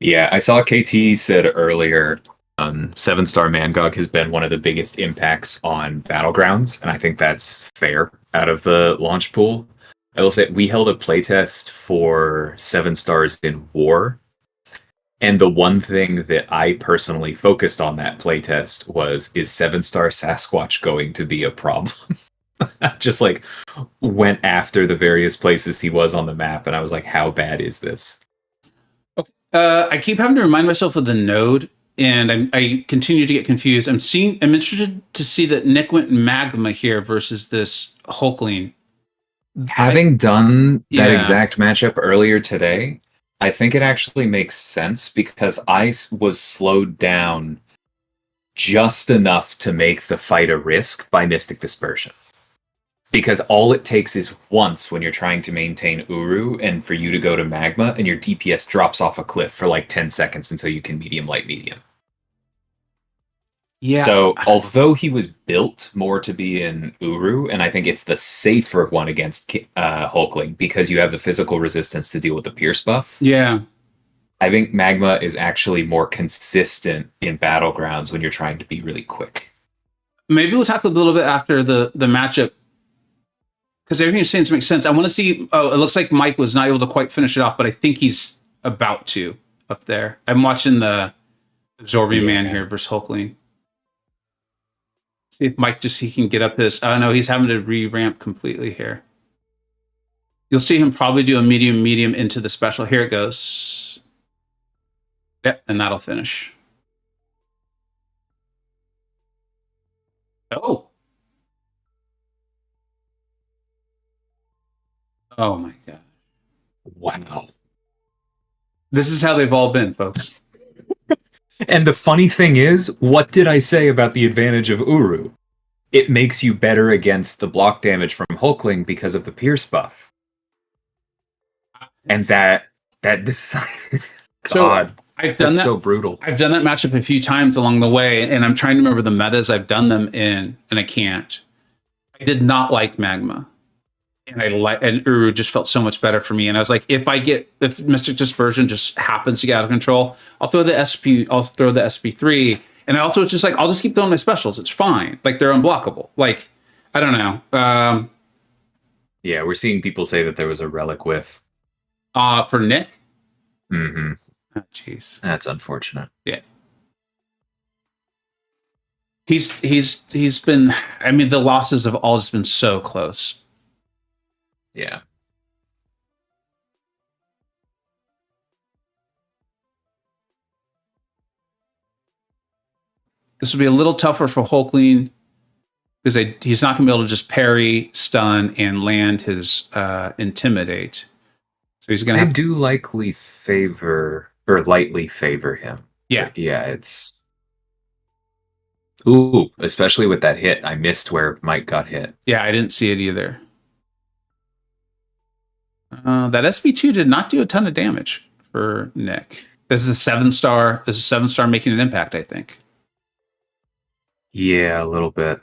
Yeah, I saw KT said earlier, 7-star MCoC has been one of the biggest impacts on Battlegrounds, and I think that's fair out of the launch pool. I will say we held a playtest for 7 stars in War, and the one thing that I personally focused on that playtest was, is 7-star Sasquatch going to be a problem? Just like went after the various places he was on the map, and I was like, how bad is this? Okay. I keep having to remind myself of the node, and I continue to get confused. I'm interested to see that Nick went Magma here versus this Hulkling. Having done that exact matchup earlier today, I think it actually makes sense because I was slowed down just enough to make the fight a risk by Mystic Dispersion. Because all it takes is once when you're trying to maintain Uru and for you to go to Magma and your DPS drops off a cliff for like 10 seconds until you can medium, light, medium. Yeah. So although he was built more to be in Uru, and I think it's the safer one against Hulkling because you have the physical resistance to deal with the Pierce buff. Yeah. I think Magma is actually more consistent in Battlegrounds when you're trying to be really quick. Maybe we'll talk a little bit after the matchup, because everything you're saying makes sense. I want to see. Oh, it looks like Mike was not able to quite finish it off, but I think he's about to up there. I'm watching the Absorbing Man here versus Hulkling. See if Mike he can get up his. Oh no, he's having to re-ramp completely here. You'll see him probably do a medium into the special. Here it goes. Yep, and that'll finish. Oh. Oh my god. Wow. This is how they've all been, folks. And the funny thing is, what did I say about the advantage of Uru? It makes you better against the block damage from Hulkling because of the Pierce buff. And that decided. God, I've done that. So brutal. I've done that matchup a few times along the way, and I'm trying to remember the metas I've done them in, and I can't. I did not like Magma. And Uru just felt so much better for me. And I was like, if Mystic Dispersion just happens to get out of control, I'll throw the SP3. And I also, it's just like, I'll just keep throwing my specials. It's fine. Like, they're unblockable. Like, I don't know. Yeah, we're seeing people say that there was a relic whiff. For Nick? Mm-hmm. Oh, jeez. That's unfortunate. Yeah. He's been, I mean, the losses have all just been so close. Yeah. This will be a little tougher for Hulkling because he's not going to be able to just parry, stun, and land his intimidate. So he's going to I have do lightly favor him. Yeah. But yeah, it's ooh, especially with that hit. I missed where Mike got hit. Yeah, I didn't see it either. That SB2 did not do a ton of damage for Nick. This is a 7-star. This is a 7-star making an impact, I think. Yeah, a little bit.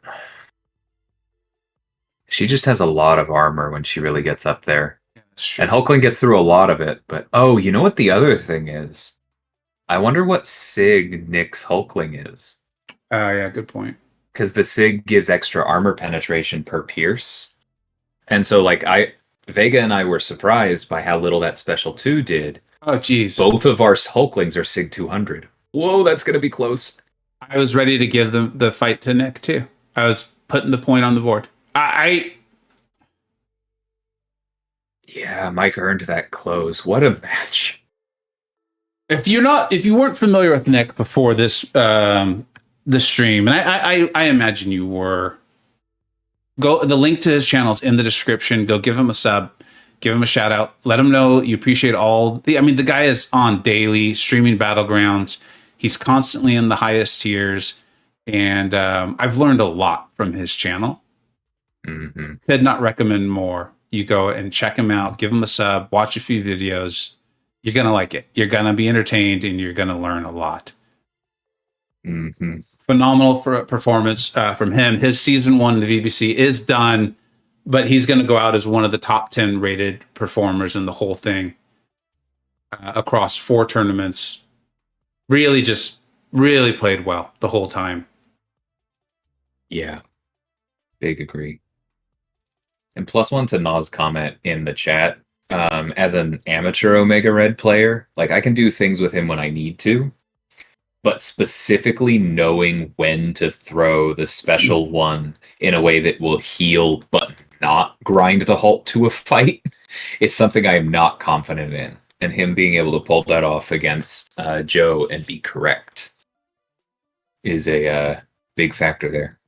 She just has a lot of armor when she really gets up there. Yeah, that's true. And Hulkling gets through a lot of it. But oh, you know what the other thing is? I wonder what SIG Nick's Hulkling is. Yeah, good point. Because the SIG gives extra armor penetration per pierce. And so like Vega and I were surprised by how little that special 2 did. Oh, geez. Both of our Hulklings are SIG 200. Whoa, that's going to be close. I was ready to give the fight to Nick, too. I was putting the point on the board. Yeah, Mike earned that close. What a match. If you weren't familiar with Nick before this stream, and I imagine you were, the link to his channel is in the description. Go give him a sub, give him a shout out, let him know you appreciate the guy is on daily streaming Battlegrounds. He's constantly in the highest tiers, and I've learned a lot from his channel. Mm-hmm. Could not recommend more. You go and check him out, give him a sub, watch a few videos. You're going to like it. You're going to be entertained, and you're going to learn a lot. Mm-hmm. Phenomenal performance from him. His season 1 in the VBC is done, but he's going to go out as one of the top 10 rated performers in the whole thing across 4 tournaments. Really played well the whole time. Yeah. Big agree. And +1 to Nas comment in the chat. As an amateur Omega Red player, like I can do things with him when I need to, but specifically knowing when to throw the special one in a way that will heal but not grind the halt to a fight is something I am not confident in. And him being able to pull that off against Joe and be correct is a big factor there.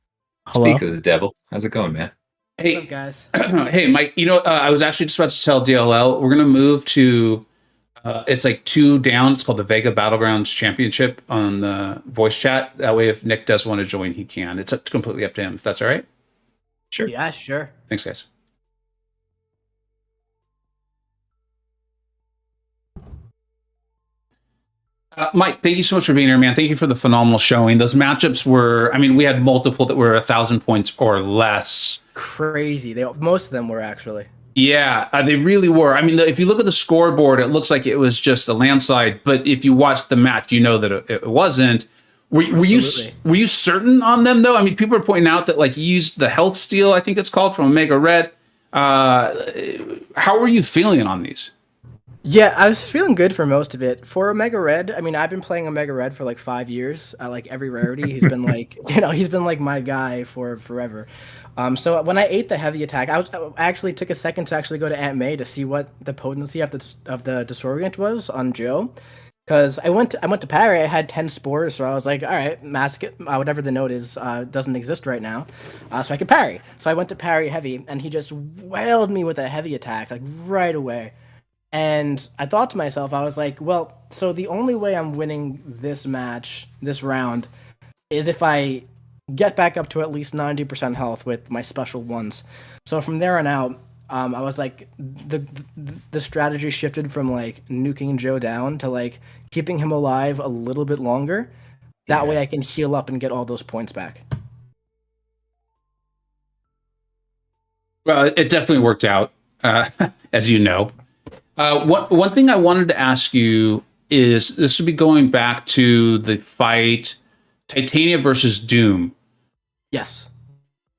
Hello? Speak of the devil. How's it going, man? Hey, What's up, guys? Hey, Mike, I was actually just about to tell DLL, we're going to move to, it's like 2 down. It's called the Vega Battlegrounds Championship on the voice chat. That way, if Nick does want to join, he can. It's completely up to him, if that's all right. Sure. Yeah, sure. Thanks, guys. Mike, thank you so much for being here, man. Thank you for the phenomenal showing. Those matchups were, we had multiple that were 1,000 points or less. Crazy. Most of them were actually. Yeah, they really were. If you look at the scoreboard, it looks like it was just a landslide. But if you watch the match, you know that it wasn't. Were you certain on them though? People are pointing out that like you used the health steal, I think it's called, from Omega Red. How were you feeling on these? Yeah, I was feeling good for most of it. For Omega Red, I've been playing Omega Red for like 5 years. I like every rarity. He's been like, he's been like my guy for forever. So when I ate the heavy attack, I actually took a second to actually go to Aunt May to see what the potency of the disorient was on Joe, because I went to parry. I had 10 spores, so I was like, all right, mask it, whatever the note is doesn't exist right now, so I could parry. So I went to parry heavy, and he just wailed me with a heavy attack like right away. And I thought to myself, I was like, well, so the only way I'm winning this match, this round, is if I get back up to at least 90% health with my special ones. So from there on out, I was like, the strategy shifted from like nuking Joe down to like keeping him alive a little bit longer. That way I can heal up and get all those points back. Well, it definitely worked out, as you know. One thing I wanted to ask you is, this would be going back to the fight Titania versus Doom. Yes.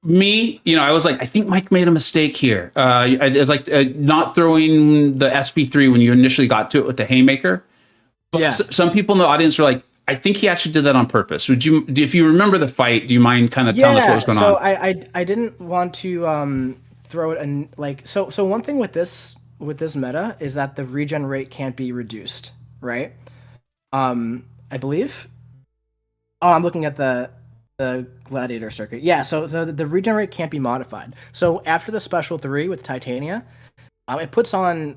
I was like, I think Mike made a mistake here. It was like not throwing the SP3 when you initially got to it with the haymaker. But some people in the audience were like, I think he actually did that on purpose. If you remember the fight, do you mind kind of telling us what was going on? So I didn't want to throw it in like so one thing with this meta is that the regen rate can't be reduced, right? I believe. Oh, I'm looking at the The gladiator circuit. Yeah, so the regenerate can't be modified. So after the special 3 with Titania, it puts on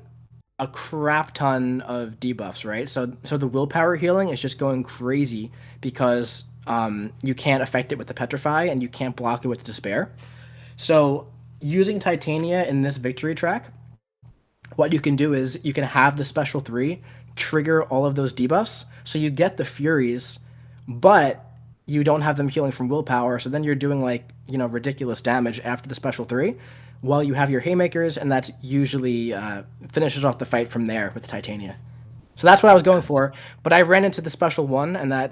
a crap ton of debuffs, right? So the willpower healing is just going crazy because you can't affect it with the petrify and you can't block it with despair. So using Titania in this victory track, what you can do is you can have the special 3 trigger all of those debuffs, so you get the furies, but you don't have them healing from willpower, so then you're doing like, ridiculous damage after the special 3 while you have your haymakers, and that's usually finishes off the fight from there with Titania. So that's what I was going for, but I ran into the special 1 and that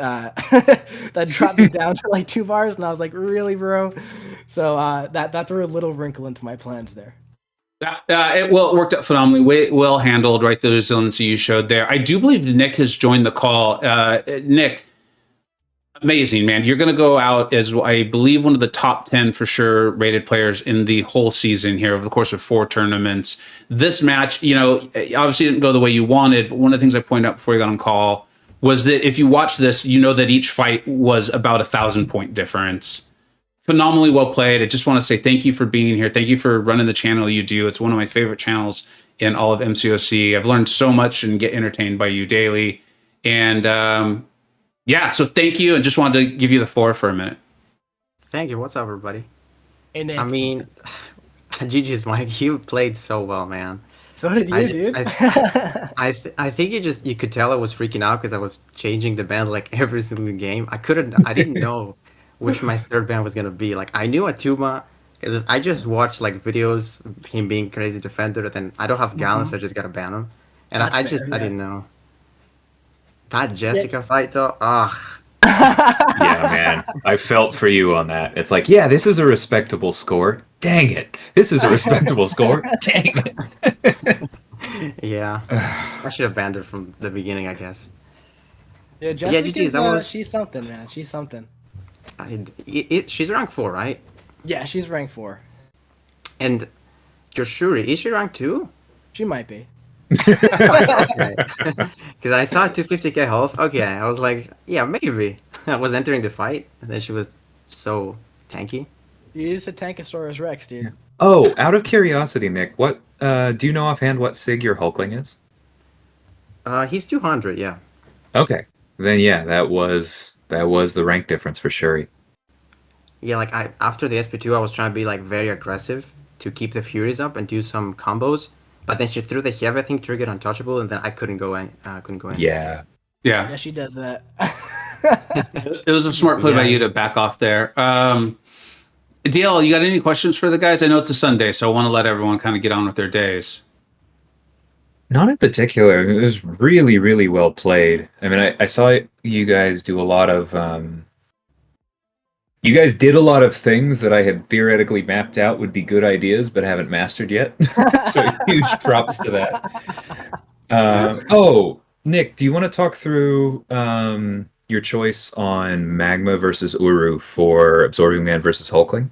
that dropped me down to like 2 bars, and I was like, really, bro? So that threw a little wrinkle into my plans there. It worked out phenomenally. Well handled, right? The resiliency you showed there. I do believe Nick has joined the call. Nick, amazing, man. You're going to go out as, I believe, one of the top 10 for sure rated players in the whole season here over the course of 4 tournaments. This match, obviously didn't go the way you wanted, but one of the things I pointed out before you got on call was that if you watch this, you know that each fight was about 1,000-point difference. Phenomenally well played. I just want to say thank you for being here. Thank you for running the channel you do. It's one of my favorite channels in all of MCoC. I've learned so much and get entertained by you daily. And so thank you, and just wanted to give you the floor for a minute. Thank you. What's up, everybody? Hey, Nick. I mean, GG's Mike. You played so well, man. So did you, dude. I think you could tell I was freaking out because I was changing the band like every single game. I didn't know which my third band was gonna be. Like, I knew Atuma because I just watched like videos of him being crazy defender, and then I don't have Gallon, so I just gotta ban him. And I didn't know. That Jessica fight though, Yeah, man. I felt for you on that. It's like, yeah, this is a respectable score. Dang it. This is a respectable score. Dang it. Yeah. I should have banned her from the beginning, I guess. Yeah, Jessica's, GG's, she's something, man. She's something. She's rank 4, right? Yeah, she's rank 4. And Yoshuri, is she rank 2? She might be. Because I saw 250k health. Okay, I was like, yeah, maybe. I was entering the fight, and then she was so tanky. She's a Tankosaurus Rex, dude. Oh, out of curiosity, Nick, what do you know offhand what sig your Hulkling is? He's 200, yeah. Okay, then yeah, that was the rank difference for Shuri. Yeah, like after the SP2, I was trying to be like very aggressive to keep the Furies up and do some combos. But then she threw the heavy, I think, triggered untouchable, and then I couldn't go in. Yeah. Yeah, she does that. It was a smart play by you to back off there. DL, you got any questions for the guys? I know it's a Sunday, so I want to let everyone kind of get on with their days. Not in particular. It was really, really well played. I mean, I saw you guys do a lot of... you guys did a lot of things that I had theoretically mapped out would be good ideas, but haven't mastered yet. So huge props to that. Nick, do you want to talk through your choice on Magma versus Uru for Absorbing Man versus Hulkling?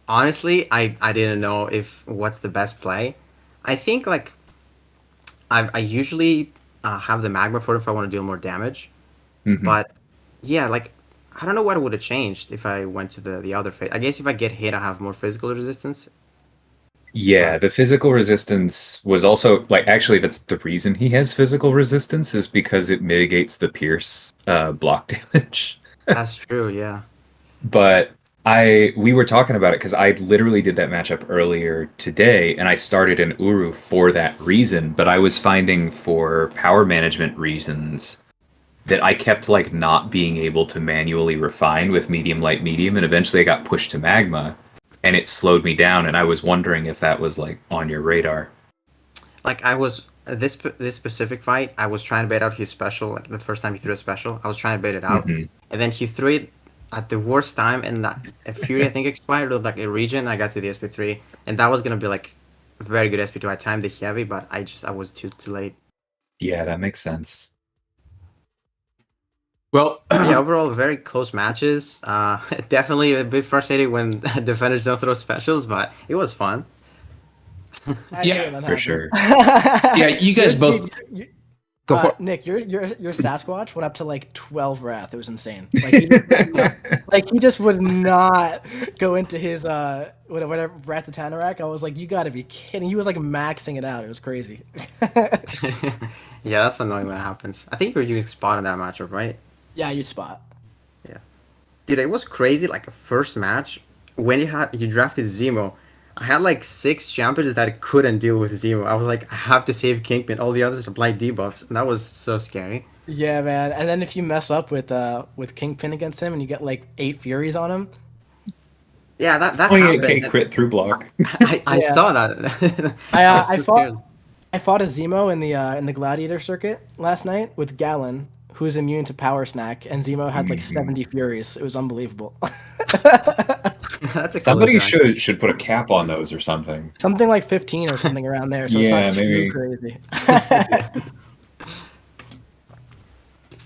Honestly, I didn't know what's the best play. I think like I usually have the Magma for it if I want to deal more damage. Mm-hmm. But yeah, like I don't know what would have changed if I went to the other phase. I guess if I get hit, I have more physical resistance. Yeah, the physical resistance was also, like, actually, that's the reason he has physical resistance is because it mitigates the pierce block damage. That's true, yeah. But we were talking about it because I literally did that matchup earlier today, and I started an Uru for that reason, but I was finding for power management reasons that I kept, like, not being able to manually refine with medium, light, medium, and eventually I got pushed to Magma. And it slowed me down, and I was wondering if that was like on your radar. Like I was this specific fight, I was trying to bait out his special. Like the first time he threw a special, I was trying to bait it out, and then he threw it at the worst time, and a Fury I think expired with like a regen. I got to the SP3, and that was gonna be like a very good SP2. I timed the heavy, but I was too late. Yeah, that makes sense. Well, yeah, overall, very close matches. Definitely a bit frustrating when defenders don't throw specials, but it was fun. Yeah, for sure. Yeah, you guys both. Go for it. Nick, your Sasquatch went up to like 12 wrath. It was insane. Like he just would not go into his whatever Wrath of Tanarak. I was like, you got to be kidding. He was like maxing it out. It was crazy. Yeah, that's annoying when it happens. I think you were using Spot in that matchup, right? Yeah, you spot. Yeah. Dude, it was crazy. Like, first match, when you drafted Zemo, I had like 6 champions that I couldn't deal with Zemo. I was like, I have to save Kingpin. All the others apply debuffs, and that was so scary. Yeah, man. And then if you mess up with Kingpin against him and you get like 8 Furies on him. Yeah, that 28k happened. crit through block. I Yeah. saw that. I fought a Zemo in the Gladiator circuit last night with Galen, who's immune to Power Snack, and Zemo had like 70 Furies. It was unbelievable. That's a Somebody killer guy. should put a cap on those or something. Something like 15 or something around there. So Yeah, it's not maybe. too crazy.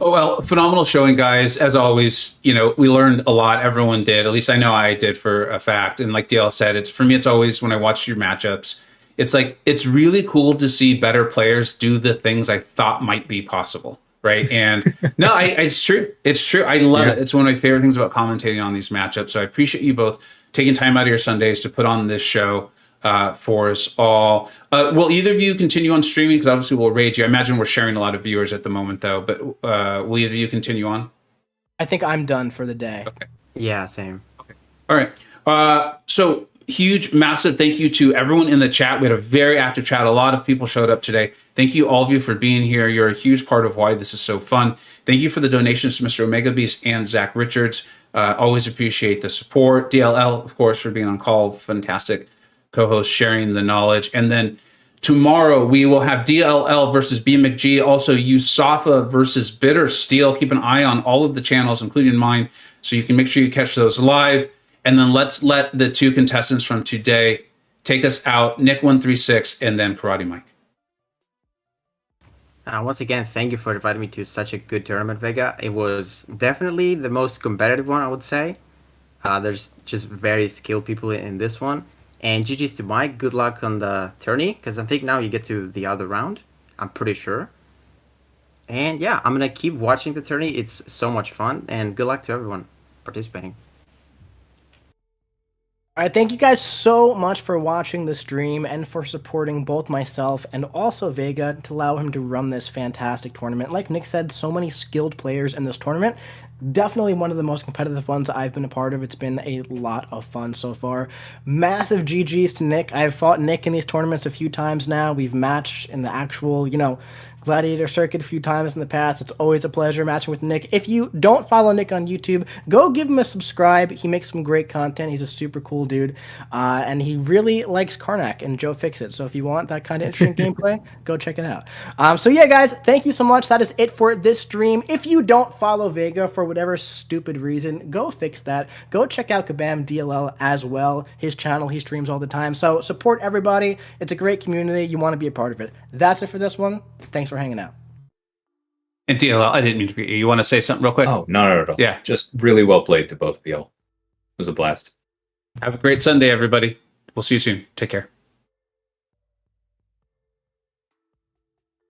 Oh, well, phenomenal showing, guys. As always, we learned a lot. Everyone did. At least I know I did for a fact. And like DL said, for me, it's always when I watch your matchups, it's like, it's really cool to see better players do the things I thought might be possible. Right. And no, it's true. It's true. I love it. It's one of my favorite things about commentating on these matchups. So I appreciate you both taking time out of your Sundays to put on this show for us all. Will either of you continue on streaming? Because obviously we'll raid you. I imagine we're sharing a lot of viewers at the moment, though. But will either of you continue on? I think I'm done for the day. Okay. Yeah, same. Okay. All right. So huge, massive thank you to everyone in the chat. We had a very active chat. A lot of people showed up today. Thank you, all of you, for being here. You're a huge part of why this is so fun. Thank you for the donations to Mr. Omega Beast and Zach Richards. Always appreciate the support. DLL, of course, for being on call. Fantastic co-host, sharing the knowledge. And then tomorrow we will have DLL versus B McG. Also, Usafa versus Bitter Steel. Keep an eye on all of the channels, including mine, so you can make sure you catch those live. And then let's let the 2 contestants from today take us out, Nick136 and then KarateMike. Once again, thank you for inviting me to such a good tournament, Vega. It was definitely the most competitive one, I would say. There's just very skilled people in this one. And GG's to Mike. Good luck on the tourney, because I think now you get to the other round. I'm pretty sure. And yeah, I'm going to keep watching the tourney. It's so much fun. And good luck to everyone participating. All right, thank you guys so much for watching the stream and for supporting both myself and also Vega to allow him to run this fantastic tournament. Like Nick said, so many skilled players in this tournament. Definitely one of the most competitive ones I've been a part of. It's been a lot of fun so far. Massive GGs to Nick. I've fought Nick in these tournaments a few times now. We've matched in the actual, Gladiator circuit a few times in the past. It's always a pleasure matching with Nick. If you don't follow Nick on YouTube, go give him a subscribe. He makes some great content. He's a super cool dude. And he really likes Karnak and Joe Fixit. So if you want that kind of interesting gameplay, go check it out. So yeah, guys, thank you so much. That is it for this stream. If you don't follow Vega for whatever stupid reason, go fix that. Go check out Kabam DLL as well. His channel, he streams all the time. So support everybody. It's a great community. You want to be a part of it. That's it for this one. Thanks for hanging out. And DLL, I didn't mean to be. You want to say something real quick? Oh, no. Yeah. Just really well played to both of y'all. It was a blast. Have a great Sunday, everybody. We'll see you soon. Take care.